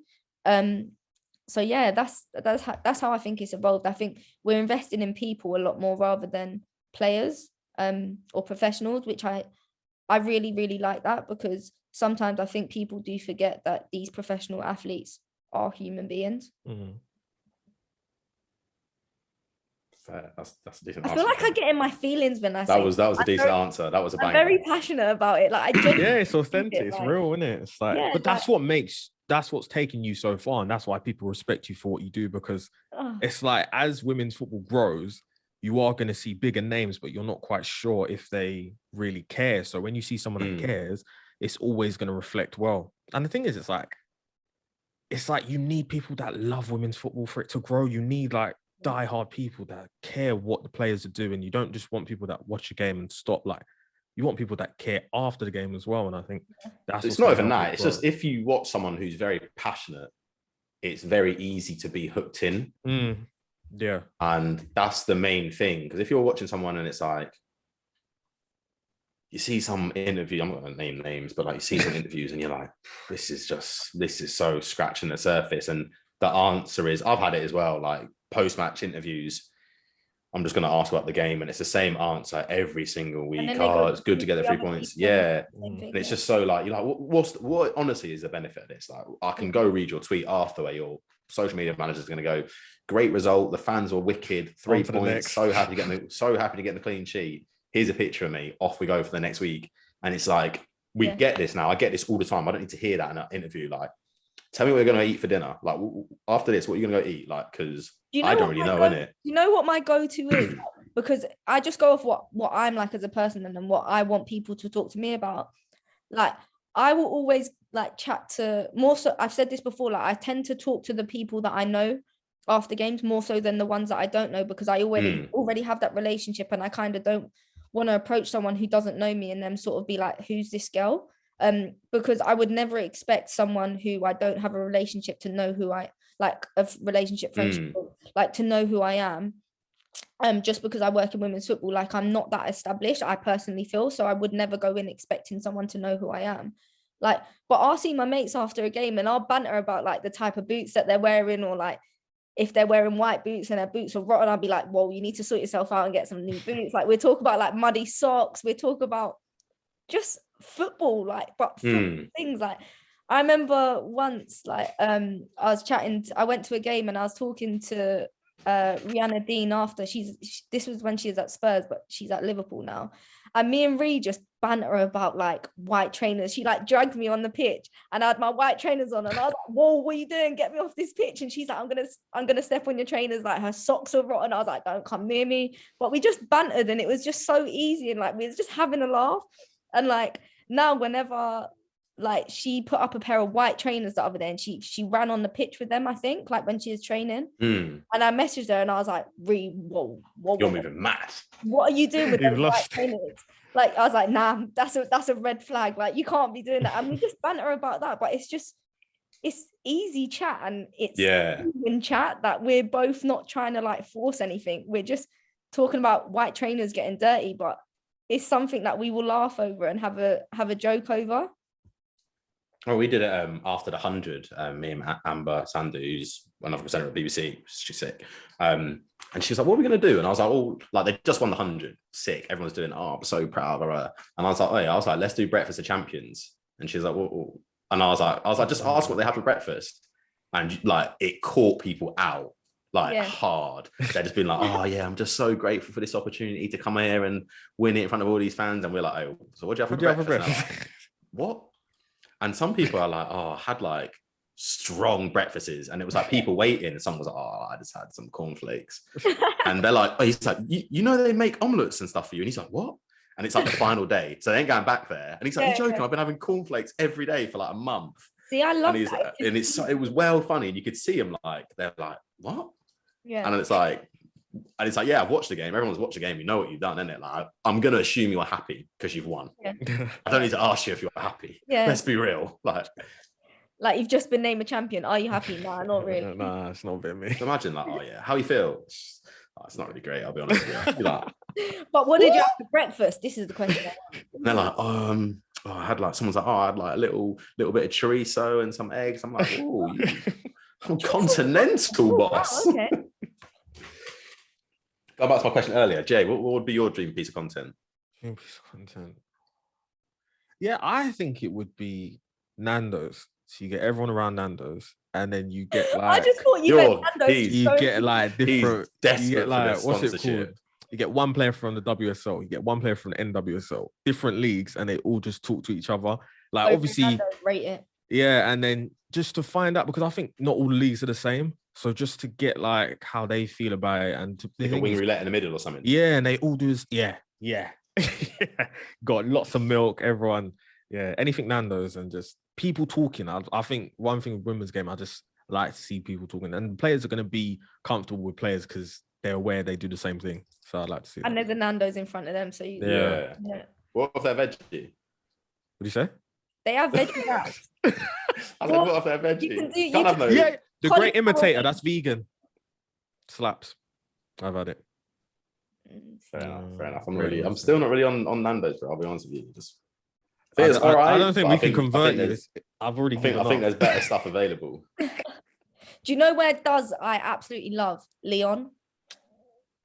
So yeah, that's how I think it's evolved. I think we're investing in people a lot more rather than players or professionals, which I really, really like that, because sometimes I think people do forget that these professional athletes are human beings. Fair. That's a decent answer. I feel like I get in my feelings when I say that was a decent answer. That was a banger. I'm very passionate about it. Like yeah, it's authentic, it's real, isn't it? It's like, yeah, but that's what's taken you so far, and that's why people respect you for what you do, because it's like as women's football grows, you are going to see bigger names, but you're not quite sure if they really care. So when you see someone that cares, it's always going to reflect well. And the thing is, it's like you need people that love women's football for it to grow. You need like diehard people that care what the players are doing. You don't just want people that watch a game and stop. Like, you want people that care after the game as well. And I think that's, it's not even that. It's just, if you watch someone who's very passionate, it's very easy to be hooked in. Yeah. And that's the main thing. Because if you're watching someone and it's like, you see some interview, I'm not going to name names, but like you see some interviews and you're like, this is so scratching the surface. And the answer is, I've had it as well, like post-match interviews, I'm just going to ask about the game and it's the same answer every single week. It's good to get the 3 points. Yeah. And it's just so like, you're like, what honestly is the benefit of this? Like, I can go read your tweet after where your social media manager is going to go, great result, the fans were wicked, 3 points, so happy to get the clean sheet. Here's a picture of me, off we go for the next week. And it's like, we get this now. I get this all the time. I don't need to hear that in an interview. Like, tell me what you're going to eat for dinner. Like, after this, what are you going to go eat? Like, because I don't really know, innit? You know what my go-to is? Because I just go off what I'm like as a person and then what I want people to talk to me about. Like, I will always like chat to more so, I've said this before, like I tend to talk to the people that I know after games more so than the ones that I don't know, because I already have that relationship and I kind of don't want to approach someone who doesn't know me and them sort of be like, who's this girl? Because I would never expect someone who I don't have a relationship to know who I like, a relationship, friendship, like to know who I am. Just because I work in women's football, like I'm not that established, I personally feel. So I would never go in expecting someone to know who I am. Like, but I'll see my mates after a game and I'll banter about like the type of boots that they're wearing, or like if they're wearing white boots and their boots are rotten, I'll be like, well, you need to sort yourself out and get some new boots. Like, we talk about like muddy socks. We talk about just football, like, but football things. Like, I remember once, like, I went to a game and I was talking to Rihanna Dean after. This was when she was at Spurs, but she's at Liverpool now. And me and Ree just banter about like white trainers. She like dragged me on the pitch and I had my white trainers on and I was like, whoa, what are you doing? Get me off this pitch. And she's like, I'm gonna step on your trainers. Like, her socks are rotten. I was like, don't come near me. But we just bantered and it was just so easy. And like, we was just having a laugh. And like, now whenever like she put up a pair of white trainers the other day and she ran on the pitch with them, I think, like when she was training. And I messaged her and I was like, Ree, whoa, you're moving mad. What are you doing with those white trainers? Like, I was like, nah, that's a red flag. Like, you can't be doing that. And we just banter about that. But it's easy chat and it's in chat that we're both not trying to like force anything. We're just talking about white trainers getting dirty, but it's something that we will laugh over and have a joke over. Oh, we did it after the 100. Me and Amber Sandu, who's another presenter at BBC, she's sick. And she was like, "What are we gonna do?" And I was like, "Oh, like they just won the 100, sick. Everyone's doing. Oh, I'm so proud of her." And I was like, "Let's do breakfast of champions." And she was like, "What?" And I was like, "Just ask what they have for breakfast." And like it caught people out like hard. They're just being like, "Oh yeah, I'm just so grateful for this opportunity to come here and win it in front of all these fans." And we're like, "Oh, so what do you have for breakfast?" Like, what? And some people are like, "Oh, I had like strong breakfasts," and it was like people waiting, and someone was like, "Oh, I just had some cornflakes," and they're like, "Oh," he's like, you know they make omelets and stuff for you," and he's like, "What?" And it's like the final day, so they ain't going back there, and he's like, "You're joking? I've been having cornflakes every day for like a month." See, I love that. And it was well funny, and you could see him like they're like, "What?" Yeah, and it's like, yeah, I've watched the game. Everyone's watched the game. You know what you've done, isn't it? Like, I'm gonna assume you're happy because you've won. Yeah. I don't need to ask you if you're happy. Yeah. Let's be real. Like you've just been named a champion. Are you happy? Nah, not really. Nah, it's not a bit me. Imagine like, "Oh yeah, how you feel?" It's not really great, I'll be honest with you. Like, but what did you have for breakfast? This is the question. And they're like, I had like, someone's like, "Oh, I had like a little bit of chorizo and some eggs." I'm like, "Oh, I'm continental, boss." Oh, okay. Going back to my question earlier, Jay, what would be your dream piece of content? Dream piece of content. Yeah, I think it would be Nando's. So you get everyone around Nando's, and then you get like. I just thought you meant Nando's. You get like different. You get like what's it called? You get one player from the WSL, you get one player from the NWSL, different leagues, and they all just talk to each other. Like obviously, Nando's, rate it. Yeah, and then just to find out, because I think not all leagues are the same. So just to get like how they feel about it, and to like a wing roulette in the middle or something. Yeah, and they all do this. Yeah. Got lots of milk, everyone. Yeah, anything Nando's and just people talking. I think one thing with women's game, I just like to see people talking, and players are going to be comfortable with players because they're aware they do the same thing. So I'd like to see. And there's a Nando's in front of them, so you. Yeah. What if they're veggie? What do you say? They have veggie wraps. I mean, what if they're veggie? You can do. Yeah, the Great Imitator. That's vegan. Slaps. I've had it. Fair enough. I'm still not really on Nando's, but I'll be honest with you. I don't think we can convert you. I think there's better stuff available. Do you know where I absolutely love? Leon.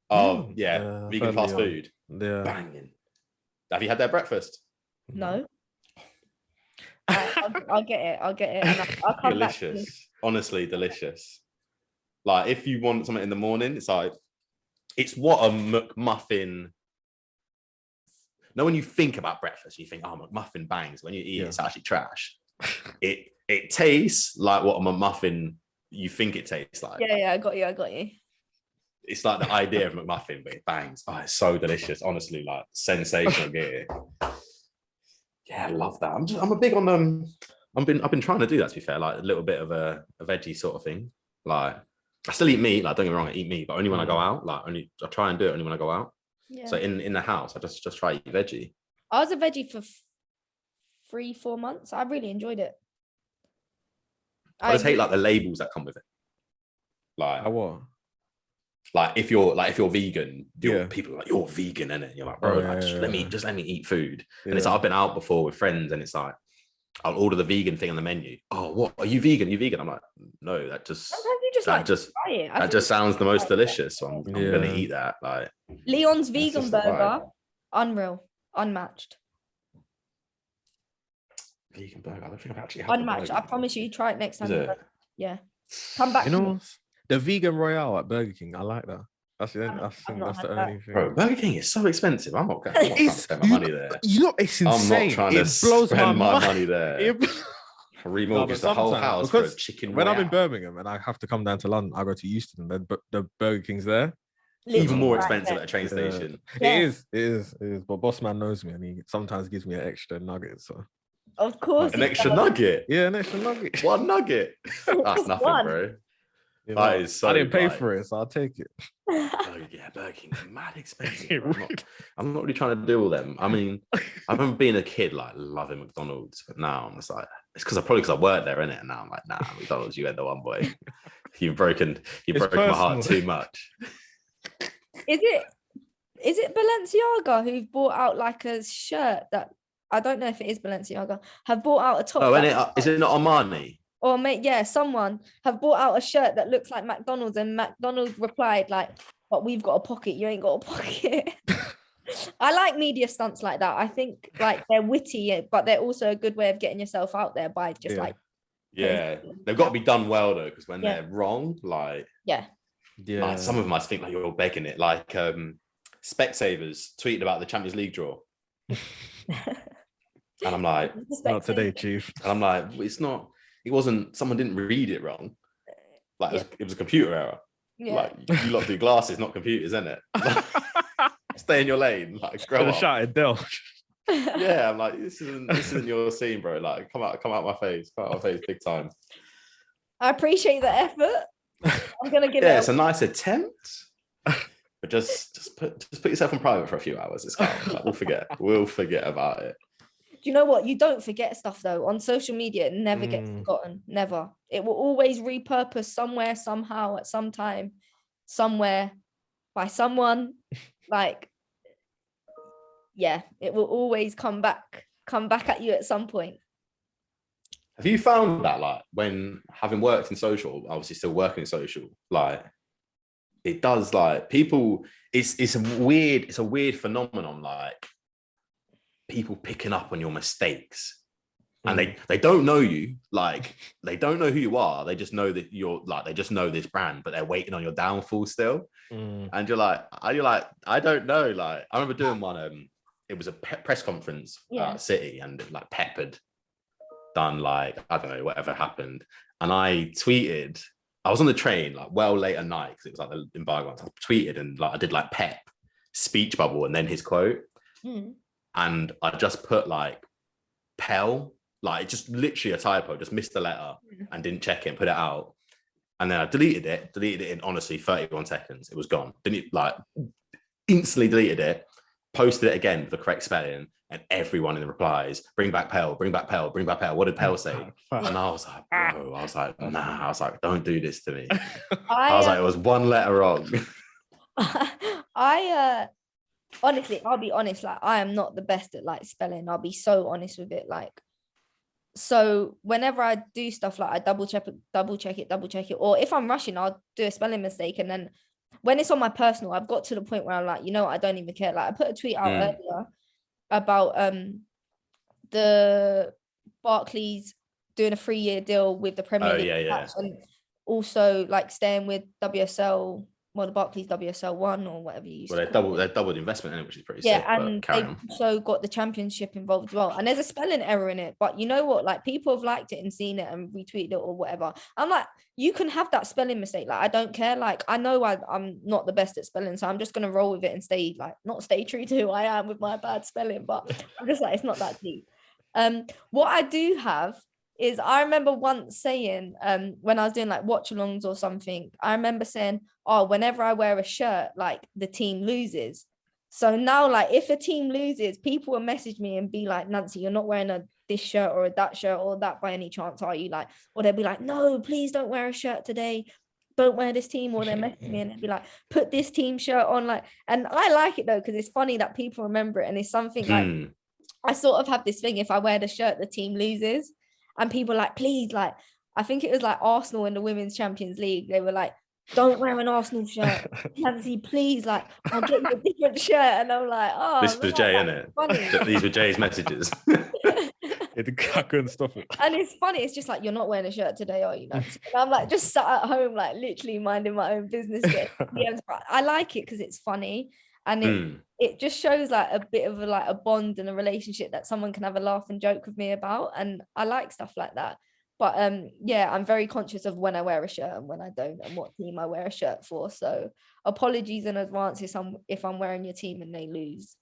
Oh yeah, vegan fast food. Yeah, banging. Have you had their breakfast? No. I'll get it. And I'll come delicious. Back Honestly, delicious. Like if you want something in the morning, it's what a McMuffin. No, when you think about breakfast, you think, "Oh, McMuffin bangs." When you eat it, it's actually trash. It tastes like what a McMuffin you think it tastes like. Yeah, I got you. It's like the idea of McMuffin, but it bangs. Oh, it's so delicious. Honestly, like sensational. Get it. Yeah, I love that. I'm a big on I've been trying to do that, to be fair, like a little bit of a veggie sort of thing. Like I still eat meat, like don't get me wrong, I eat meat, but only when I go out. Like I try and do it only when I go out. Yeah. So in the house, I just try to eat veggie. I was a veggie for 3-4 months. I really enjoyed it. I just hate like the labels that come with it. Like what? Like if you're vegan, people are like, "You're vegan," innit? You're like, "Bro, let me eat food." And it's like I've been out before with friends, and it's like I'll order the vegan thing on the menu. "Oh, what? Are you vegan? You vegan?" I'm like, "No, that just sounds the most delicious. So I'm gonna eat that." Like Leon's vegan burger, unreal, unmatched. vegan burger. I don't think I've actually had unmatched. I promise you, try it next time. Is it? Yeah. Come back. You know, the vegan Royale at Burger King. I like that. I think that's the only thing. Bro, Burger King is so expensive. I'm not trying to spend my money there. You know, it's insane. I'm not trying to spend my money there. Remortgage the whole house for a chicken when Royale. I'm in Birmingham and I have to come down to London, I go to Euston. The Burger King's there. Even more expensive at a train station. Yeah. It is. But boss man knows me, and he sometimes gives me an extra nugget. So of course, an extra nugget. Yeah, an extra nugget. One nugget. That's nothing, bro. You know, that is so. I didn't pay for it, so I'll take it. Oh yeah, Burger King's mad expensive. I'm not really trying to do all them. I mean, I remember being a kid, like loving McDonald's, but now I'm just like, it's because I worked there, innit? And now I'm like, nah, McDonald's, you ain't the one, boy. You've broken my heart too much. Is it Balenciaga who've brought out like a shirt that I don't know if it is Balenciaga have brought out a top? Oh, and is it not Armani? Or someone have brought out a shirt that looks like McDonald's, and McDonald's replied like, "But we've got a pocket. You ain't got a pocket." I like media stunts like that. I think like they're witty, but they're also a good way of getting yourself out there by just like. Yeah, they've got to be done well though, because when they're wrong, like like some of them I think like you're begging it. Like Specsavers tweeted about the Champions League draw, and I'm like, not today, Chief. And I'm like, it's not. It wasn't. Someone didn't read it wrong. Like it was a computer error. Yeah. Like you lot do glasses, not computers, isn't it? Like, stay in your lane. Like grow up. Shouted Dell. Yeah, I'm like, this isn't your scene, bro. Like, come out my face, big time. I appreciate the effort. I'm gonna give it. Yeah, it's a nice attempt, but just put yourself on private for a few hours. It's calm. Like, we'll forget about it. Do you know what? You don't forget stuff though. On social media, it never gets forgotten. Never. It will always repurpose somewhere, somehow, at some time, somewhere, by someone. Like, yeah, it will always come back at you at some point. Have you found that, like, when having worked in social, obviously still working in social, like, it does, like, people, it's a weird phenomenon, like, people picking up on your mistakes, and they don't know you, like, they don't know who you are, they just know that you're like, they just know this brand, but they're waiting on your downfall still. And you're like, I don't know, like, I remember doing one, it was a press conference at City, and like Pep had done, like, I don't know, whatever happened, and I tweeted, I was on the train like well late at night because it was like the embargo, I tweeted, and like I did like Pep speech bubble and then his quote. And I just put like Pell, like just literally a typo, just missed the letter and didn't check it and put it out. And then I deleted it in honestly 31 seconds. It was gone. Instantly deleted it, posted it again with the correct spelling, and everyone in the replies, bring back Pell, bring back Pell, bring back Pell. What did Pell say? And I was like, bro, nah, I was like, don't do this to me. I was like, it was one letter wrong. Honestly, I'll be honest, like, I am not the best at like spelling. I'll be so honest with it. Like, so whenever I do stuff, like I double check it, or if I'm rushing, I'll do a spelling mistake. And then when it's on my personal, I've got to the point where I'm like, you know what, I don't even care. Like, I put a tweet out earlier about the Barclays doing a 3-year deal with the Premier League, and also like staying with WSL. Well, the Barclays WSL1 or whatever you use. Well, they doubled investment in it, which is pretty sick. Yeah, and they've also got the championship involved as well. And there's a spelling error in it, but you know what? Like, people have liked it and seen it and retweeted it or whatever. I'm like, you can have that spelling mistake. Like, I don't care. Like, I know I'm not the best at spelling, so I'm just gonna roll with it and not stay true to who I am with my bad spelling. But I'm just like, it's not that deep. What I do have is, I remember once saying, when I was doing like watch-alongs or something, I remember saying, oh, whenever I wear a shirt, like, the team loses. So now, like, if a team loses, people will message me and be like, Nancy, you're not wearing this shirt or that shirt or that by any chance, are you? Like, or they'll be like, no, please don't wear a shirt today. Don't wear this team. Or they'll message me and they'll be like, put this team shirt on. Like, and I like it though, because it's funny that people remember it. And it's something like, I sort of have this thing, if I wear the shirt, the team loses. And people are like, please, like, I think it was like Arsenal in the Women's Champions League. They were like, don't wear an Arsenal shirt. Nancy, please, like, I'll get you a different shirt. And I'm like, oh. This was Jay, innit? These were Jay's messages. I couldn't stop it. And it's funny, it's just like, you're not wearing a shirt today, are you? And I'm like just sat at home, like literally minding my own business. I like it because it's funny, and it just shows like a bit of a bond and a relationship that someone can have a laugh and joke with me about, and I like stuff like that. But yeah, I'm very conscious of when I wear a shirt and when I don't, and what team I wear a shirt for. So apologies in advance if I'm wearing your team and they lose.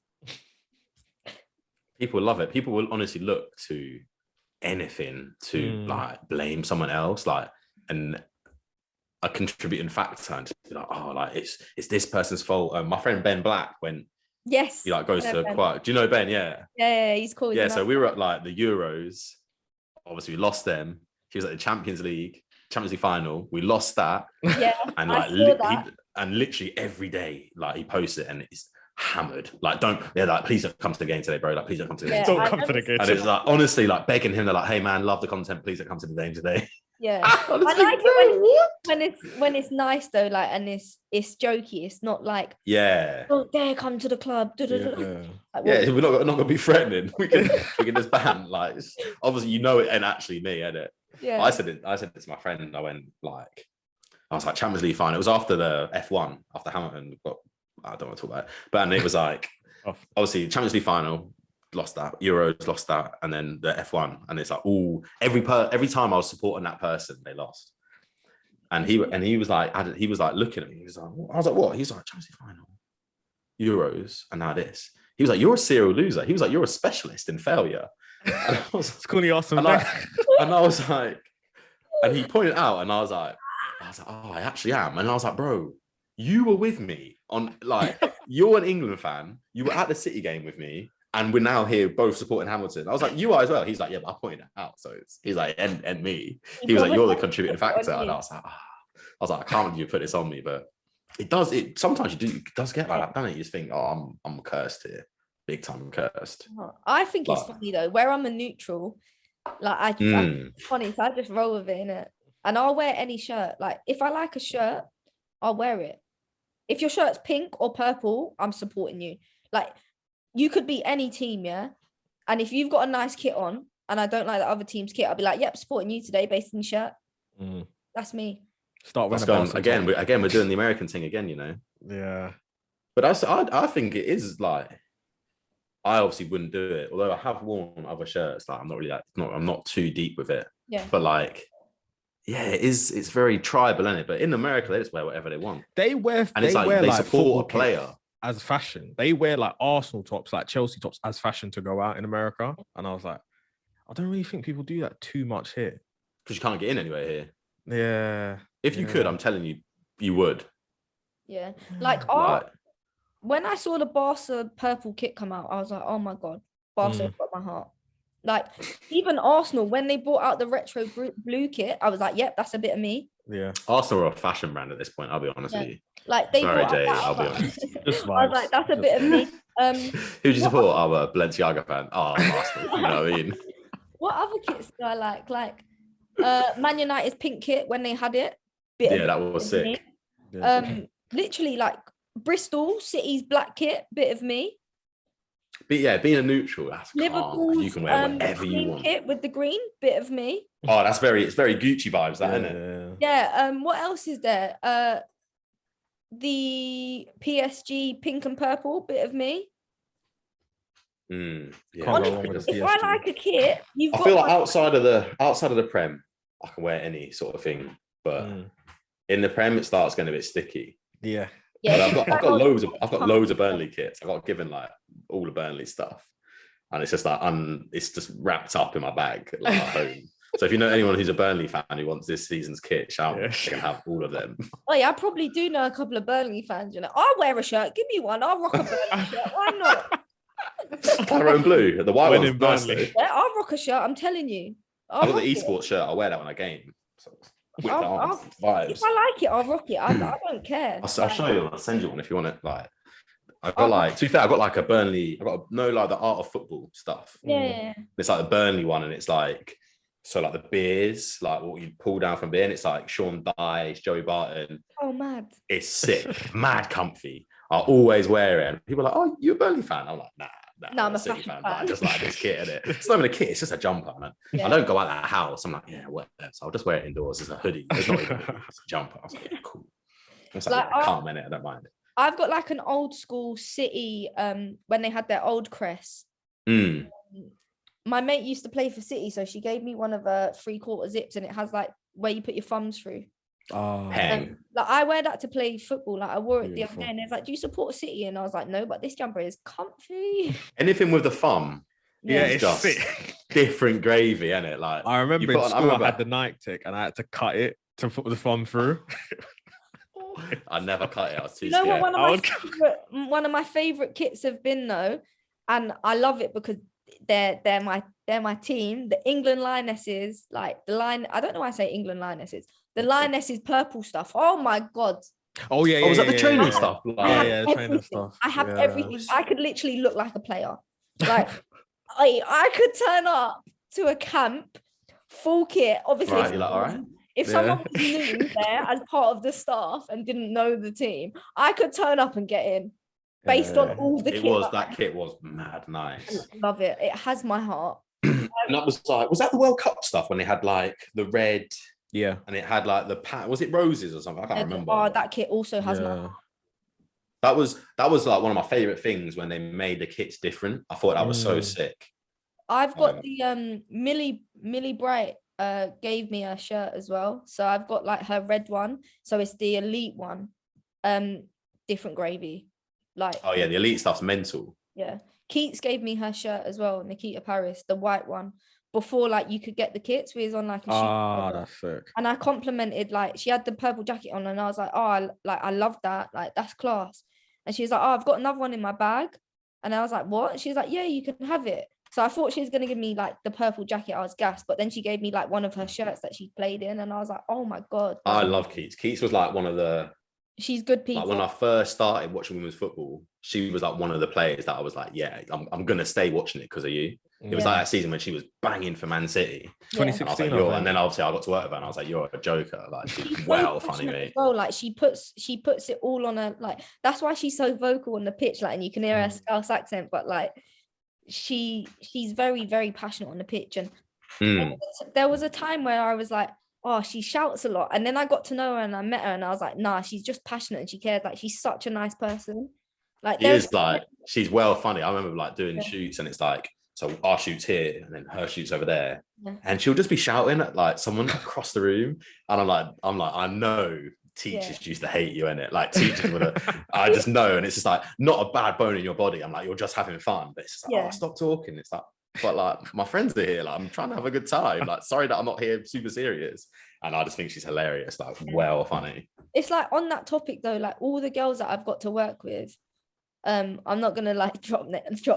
People love it. People will honestly look to anything to like blame someone else, like, and a contributing factor, and just be like, oh, like it's this person's fault. My friend Ben Black, when he like goes to quite. Do you know Ben? Yeah, he's cool. Yeah, so we were at like the Euros. Obviously, we lost them. He was at the Champions League final. We lost that. Yeah, and like literally every day, like he posts it, and it's hammered. Like, like, please don't come to the game today, bro. Like, please don't come to the game. Don't come to the game. And it's like, honestly, like begging him. They're like, hey man, love the content. Please don't come to the game today. Yeah, honestly, I like it when it's nice though, like, and it's jokey. It's not like, don't dare come to the club. Like, we're not gonna be threatening. We can just ban. Like, obviously, you know it, and actually me, innit? Yeah. I said it to my friend. I was like, Champions League final. It was after the F1, after Hamilton got. I don't want to talk about it, but it was like, obviously Champions League final, lost that, Euros lost that, and then the F1, and it's like, every time I was supporting that person, they lost, and he was like looking at me. He was like, I was like, what? He's like, Champions League final, Euros, and now this. He was like, you're a serial loser. He was like, you're a specialist in failure. And I was calling you awesome. And I was like, and he pointed out, and I was like, oh, I actually am. And I was like, bro, you were with me on, like, you're an England fan. You were at the City game with me, and we're now here both supporting Hamilton. I was like, you are as well. He's like, yeah, but I pointed it out. So he's like, and me. He was like, you're the contributing factor. And I was like, I can't believe you put this on me, but it does. It sometimes it does get like that, doesn't it? You just think, oh, I'm cursed here, big time cursed. I think it's funny though, where I'm a neutral. Like it's funny, so I just roll with it, innit? And I'll wear any shirt. Like if I like a shirt, I'll wear it. If your shirt's pink or purple, I'm supporting you. Like, you could be any team, yeah? And if you've got a nice kit on and I don't like the other team's kit, I'll be like, yep, supporting you today based on your shirt. That's me. Start with again. We're doing the American thing again, you know? Yeah. But I think it is like, I obviously wouldn't do it. Although I have worn other shirts, like I'm not really I'm not too deep with it. Yeah. But like, yeah, it's very tribal, isn't it? But in America, they just wear whatever they want. They support a player as fashion. They wear like Arsenal tops, like Chelsea tops as fashion to go out in America. And I was like, I don't really think people do that too much here. Because you can't get in anywhere here. Yeah. If you could, I'm telling you, you would. Yeah. When I saw the Barca purple kit come out, I was like, oh my God, Barca got my heart. Like, even Arsenal, when they brought out the retro blue kit, I was like, yep, that's a bit of me. Yeah. Arsenal are a fashion brand at this point, I'll be honest with you. Like, they Sorry, Jay, I'll be honest. I was like, that's a bit of me. Who do you support? I'm a Balenciaga fan. Oh, I'm Arsenal, you know what I mean? What other kits do I like? Like, Man United's pink kit when they had it. That was sick. Literally, like, Bristol City's black kit, bit of me. But yeah, being a neutral, that's Liverpool's, you can wear whatever you want. Kit with the green, bit of me. Oh, it's very Gucci vibes, that, isn't it? Yeah. What else is there? The PSG pink and purple, bit of me. Yeah. Honestly, if I like a kit, I feel like outside of the Prem, I can wear any sort of thing, but in the Prem, it starts getting a bit sticky. Yeah. Yeah, I've got loads of Burnley kits. I got given like all the Burnley stuff, and it's just like it's just wrapped up in my bag like, at home. So if you know anyone who's a Burnley fan who wants this season's kit, shout! They can have all of them. Oh yeah, I probably do know a couple of Burnley fans. You know, I'll wear a shirt. Give me one. I'll rock a Burnley shirt. Why not? Maroon blue, the white one's nice though. Yeah, I'll rock a shirt. I'm telling you. I've got the esports shirt. I'll wear that when I game. So. If I like it, I'll rock it. I don't care. I'll show you. I'll send you one if you want it. Like, I've got like, to be fair, I've got like a Burnley. I've got like the art of football stuff. Yeah. It's like the Burnley one, and it's like like the beers, like what you pull down from beer, and it's like Sean Dyche, Joey Barton. Oh, mad! It's sick, mad comfy. I always wear it. And people are like, "Oh, you're a Burnley fan?" I'm like, "Nah, No, I'm a City fan. But I just like this kit, innit? It's not even a kit, it's just a jumper, man. Yeah. I don't go out of the house. I'm like, yeah, what? So I'll just wear it indoors as a hoodie. It's not even a hoodie, it's a jumper. I was like, yeah, cool. It's like calm, innit? I don't mind it. I've got like an old school City, when they had their old crest. My mate used to play for City, so she gave me one of her 3/4 zips, and it has like where you put your thumbs through. Oh, like I wear that to play football. Like I wore it the other day, and it's like, do you support City? And I was like, no, but this jumper is comfy. Anything with the thumb, it's just sick. Different gravy, isn't it? Like I remember in school, I had the Nike tick, and I had to cut it to put the thumb through. I never cut it. I was too scared. What one of my favorite kits have been though, and I love it because they're my team. The England Lionesses, like the line. I don't know why I say England Lionesses. The Lionesses purple stuff. Oh my god. Oh yeah. Was that the training stuff? Yeah, training stuff. I have everything. I could literally look like a player. Like I could turn up to a camp full kit. Obviously, right, you're like, all right. If someone was new there as part of the staff and didn't know the team, I could turn up and get in based on all the kit. That kit was mad nice. I love it. It has my heart. And that was like, was that the World Cup stuff when they had like the red? Yeah. And it had like was it roses or something? I can't remember. Oh, that kit also has my heart. That was like one of my favorite things when they made the kits different. I thought that was so sick. I've got the Millie Bright gave me a shirt as well, so I've got like her red one, so it's the elite one, different gravy, like the elite stuff's mental. Keats gave me her shirt as well, Nikita Paris, the white one, before like you could get the kits. We was on like a that's sick. And I complimented, like she had the purple jacket on, and I was like, oh, I love that, like that's class. And she was like, oh, I've got another one in my bag, and I was like, what? And she was like, yeah, you can have it. So I thought she was going to give me like the purple jacket. I was gassed, but then she gave me like one of her shirts that she played in, and I was like, oh my god. I love Keats. Keats was like one of the. She's good people. Like when I first started watching women's football, she was like one of the players that I was like, yeah, I'm gonna stay watching it because of you. It was like that season when she was banging for Man City. 2016. And then obviously I got to work with her, and I was like, you're a joker. Like she's well funny, mate. Well, like she puts it all on her. Like that's why she's so vocal on the pitch. Like, and you can hear her Scouse accent, but like. She's very, very passionate on the pitch, and there was a time where I was like, oh, she shouts a lot, and then I got to know her and I met her, and I was like, nah, she's just passionate and she cares. Like she's such a nice person. Like she's well funny. I remember like doing shoots, and it's like, so our shoot's here and then her shoot's over there, and she'll just be shouting at like someone across the room, and I'm like I know teachers used to hate you, innit? Like teachers would have, I just know, and it's just like not a bad bone in your body. I'm like, you're just having fun, but it's just like, oh, stop talking. It's like, but like my friends are here, like I'm trying to have a good time. Like, sorry that I'm not here super serious. And I just think she's hilarious, like well funny. It's like on that topic though, like all the girls that I've got to work with, I'm not gonna like drop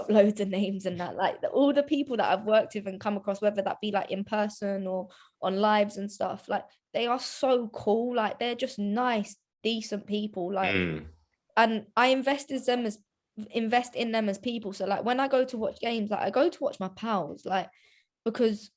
loads of names and that, like all the people that I've worked with and come across, whether that be like in person or on lives and stuff, like they are so cool. Like they're just nice, decent people. Like, and I invest in them as people. So like when I go to watch games, like I go to watch my pals, like because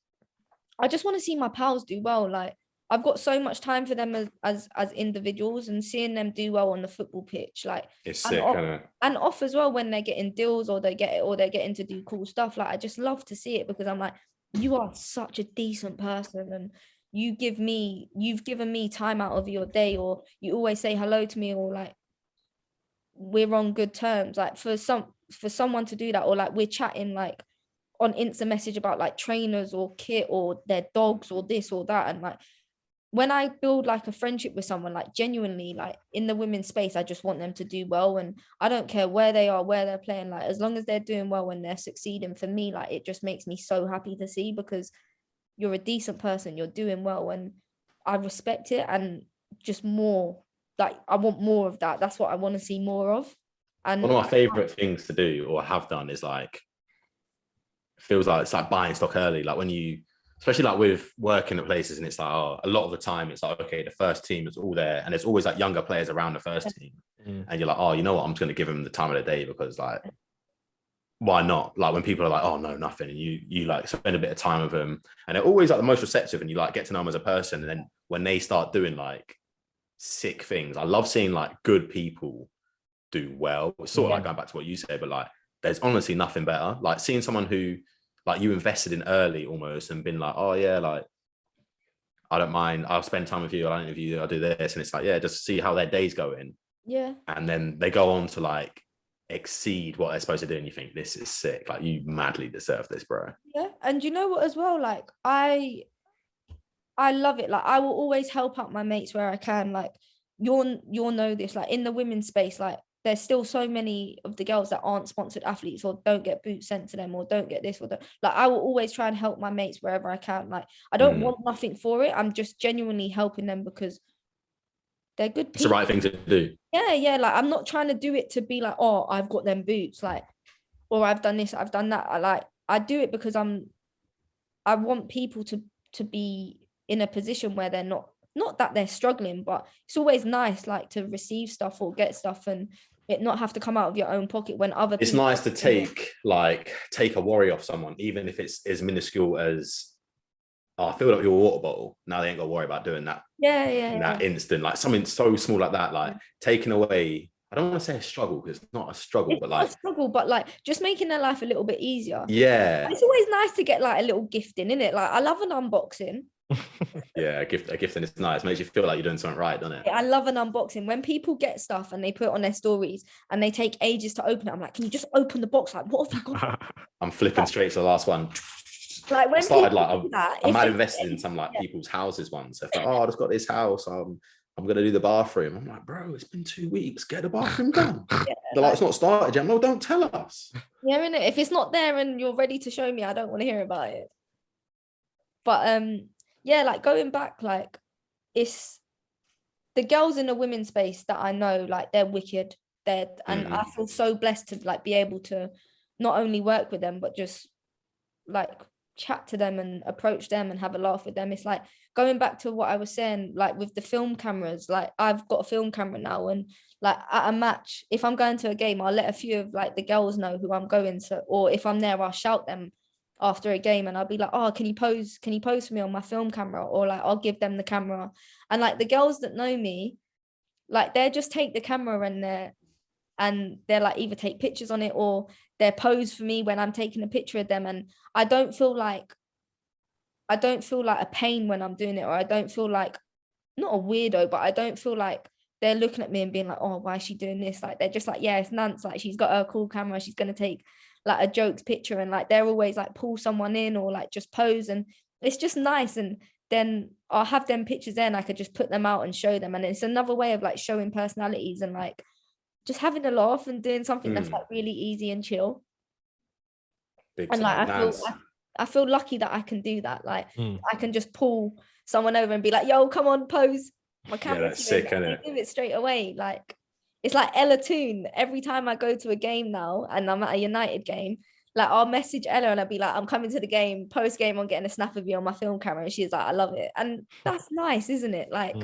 I just want to see my pals do well. Like I've got so much time for them as individuals, and seeing them do well on the football pitch, like it's sick, and off as well when they're getting deals or they're getting to do cool stuff. Like I just love to see it because I'm like, you are such a decent person, and you've given me time out of your day, or you always say hello to me, or like we're on good terms. Like for someone to do that, or like we're chatting like on Insta message about like trainers or kit or their dogs or this or that, and like when I build like a friendship with someone, like genuinely, like in the women's space, I just want them to do well, and I don't care where they are, where they're playing, like as long as they're doing well and they're succeeding, for me, like it just makes me so happy to see, because you're a decent person, you're doing well, and I respect it, and just more, like I want more of that. That's what I want to see more of. And one of my favorite things to do or have done is like, feels like it's like buying stock early, like when you, especially like with working at places, and it's like, oh, a lot of the time it's like, okay, the first team is all there, and there's always like younger players around the first team, and you're like, oh, you know what, I'm just going to give them the time of the day, because like, why not? Like when people are like, oh no, nothing, and you like spend a bit of time with them, and they're always like the most receptive, and you like get to know them as a person, and then when they start doing like sick things, I love seeing like good people do well. It's sort of like going back to what you said, but like there's honestly nothing better. Like seeing someone who like you invested in early almost and been like, oh yeah, like I don't mind, I'll spend time with you, I'll interview you, I'll do this. And it's like, yeah, just see how their day's going. Yeah. And then they go on to like exceed what they're supposed to do. And you think, this is sick. Like you madly deserve this, bro. Yeah. And you know what as well? Like I love it. Like I will always help out my mates where I can. Like you'll know this, like in the women's space, like there's still so many of the girls that aren't sponsored athletes or don't get boots sent to them or don't get this or that. Like I will always try and help my mates wherever I can. Like I don't want nothing for it. I'm just genuinely helping them because they're good people. It's the right thing to do. Yeah. Like I'm not trying to do it to be like, oh, I've got them boots, like, or I've done this, I've done that. I do it because I want people to be in a position where they're not that they're struggling, but it's always nice like to receive stuff or get stuff and it not have to come out of your own pocket when other it's people nice to take a worry off someone, even if it's as minuscule as I filled up your water bottle. Now they ain't got to worry about doing that. In that instant, like something so small like that, like taking away, I don't want to say a struggle because it's not a struggle, but like a struggle, but like just making their life a little bit easier. Yeah. It's always nice to get like a little gifting, isn't it? Like I love an unboxing. Yeah, a gifting is nice. Makes you feel like you're doing something right, doesn't it? I love an unboxing. When people get stuff and they put it on their stories and they take ages to open it, I'm like, can you just open the box? Like, what have you got? I'm flipping straight to the last one. Like when I started like I might invest in some like people's houses once. So like, oh, I just got this house. I'm gonna do the bathroom. I'm like, bro, it's been 2 weeks. Get the bathroom done. They're like, it's not started yet. No, don't tell us. Yeah, innit? If it's not there and you're ready to show me, I don't want to hear about it. But yeah, like going back, like it's the girls in the women's space that I know, like they're wicked. And I feel so blessed to like be able to not only work with them, but just like chat to them and approach them and have a laugh with them. It's like going back to what I was saying, like with the film cameras, like I've got a film camera now, and like at a match, if I'm going to a game, I'll let a few of like the girls know who I'm going to, or if I'm there, I'll shout them after a game and I'll be like, oh, can you pose for me on my film camera? Or like I'll give them the camera. And like the girls that know me, like they just take the camera and they're like either take pictures on it or they're pose for me when I'm taking a picture of them. And I don't feel like a pain when I'm doing it, or I don't feel like, not a weirdo, but I don't feel like they're looking at me and being like, oh, why is she doing this? Like they're just like, yeah, it's Nance, like she's got a cool camera, she's gonna take like a jokes picture, and like they're always like pull someone in or like just pose, and it's just nice. And then I'll have them pictures there and I could just put them out and show them, and it's another way of like showing personalities and like just having a laugh and doing something that's like really easy and chill. And like I feel lucky that I can do that. Like I can just pull someone over and be like, yo, come on, pose. My camera. Yeah, that's sick, isn't it? Do it straight away. Like it's like Ella Toon. Every time I go to a game now and I'm at a United game, like I'll message Ella and I'll be like, I'm coming to the game, post game, I'm getting a snap of you on my film camera. And she's like, I love it. And that's nice, isn't it? Like,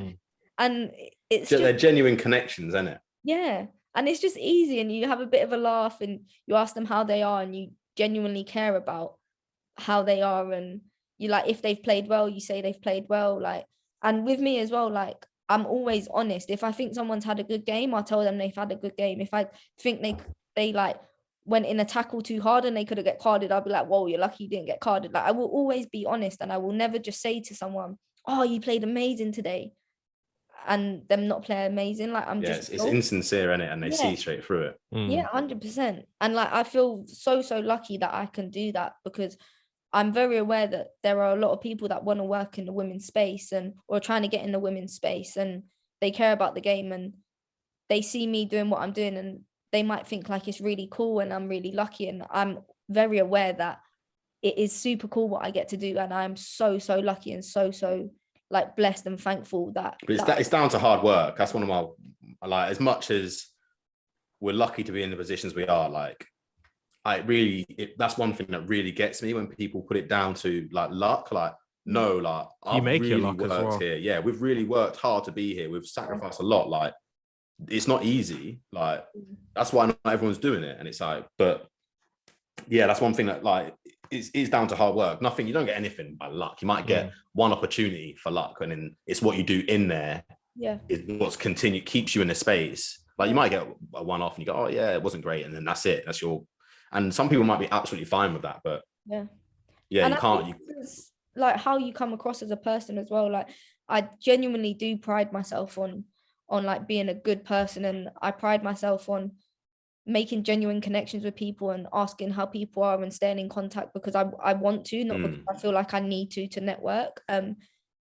and it's they're genuine connections, isn't it? Yeah. And it's just easy, and you have a bit of a laugh and you ask them how they are and you genuinely care about how they are, and you like, if they've played well, you say they've played well. Like, and with me as well, like I'm always honest. If I think someone's had a good game, I'll tell them they've had a good game. If I think they like went in a tackle too hard and they could have get carded, I'll be like, whoa, you're lucky you didn't get carded. Like I will always be honest, and I will never just say to someone, oh, you played amazing today, and them not play amazing. Like I'm just it's insincere, innit? And they see straight through it. Yeah, 100%. And like I feel so lucky that I can do that, because I'm very aware that there are a lot of people that want to work in the women's space or trying to get in the women's space, and they care about the game and they see me doing what I'm doing, and they might think like it's really cool and I'm really lucky, and I'm very aware that it is super cool what I get to do, and I'm so lucky and so like blessed and thankful that. But it's down to hard work. That's one of my, like, as much as we're lucky to be in the positions we are, like that's one thing that really gets me when people put it down to like luck. Like, no, like I've really worked here. Yeah, we've really worked hard to be here. We've sacrificed a lot. Like, it's not easy. Like, that's why not everyone's doing it. And it's like, but yeah, that's one thing that like it's down to hard work. You don't get anything by luck. You might get one opportunity for luck, and then it's what you do in there is what's keeps you in the space. Like, you might get a one-off and you go, oh yeah, it wasn't great, and then that's it. That's your, And some people might be absolutely fine with that, but yeah, and you can't. Like how you come across as a person as well. Like I genuinely do pride myself on like being a good person, and I pride myself on making genuine connections with people and asking how people are and staying in contact because I want to, not because I feel like I need to network.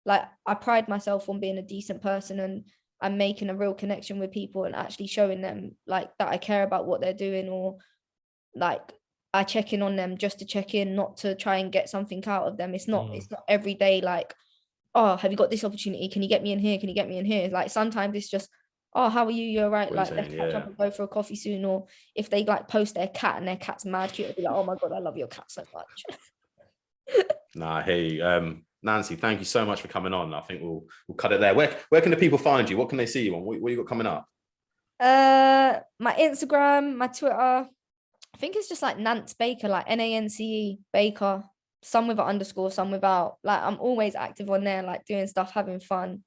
Like I pride myself on being a decent person, and I'm making a real connection with people and actually showing them like that I care about what they're doing, or like I check in on them just to check in, not to try and get something out of them. It's not every day like, oh, have you got this opportunity? Can you get me in here? Can you get me in here? Like sometimes it's just, oh, how are you? You're right. Like let's catch up and go for a coffee soon. Or if they like post their cat and their cat's mad cute, I'll be like, oh my God, I love your cat so much. Nah, hey, Nancy, thank you so much for coming on. I think we'll cut it there. Where can the people find you? What can they see you on? What you got coming up? My Instagram, my Twitter. I think it's just like Nance Baker, like Nance Baker. Some with an underscore, some without. Like I'm always active on there, like doing stuff, having fun.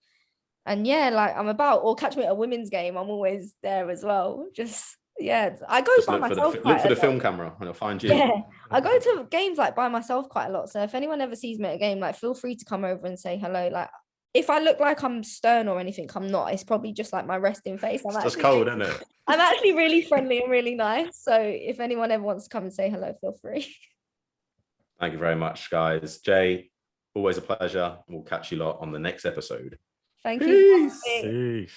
And yeah, like I'm about, or catch me at a women's game. I'm always there as well. Just yeah, I go by myself. Look for the film camera and I'll find you. Yeah, I go to games like by myself quite a lot. So if anyone ever sees me at a game, like feel free to come over and say hello. Like if I look like I'm stern or anything, I'm not. It's probably just like my resting face. It's just cold, isn't it? I'm actually really friendly and really nice. So if anyone ever wants to come and say hello, feel free. Thank you very much, guys. Jay, always a pleasure. We'll catch you lot on the next episode. Thank you. Peace.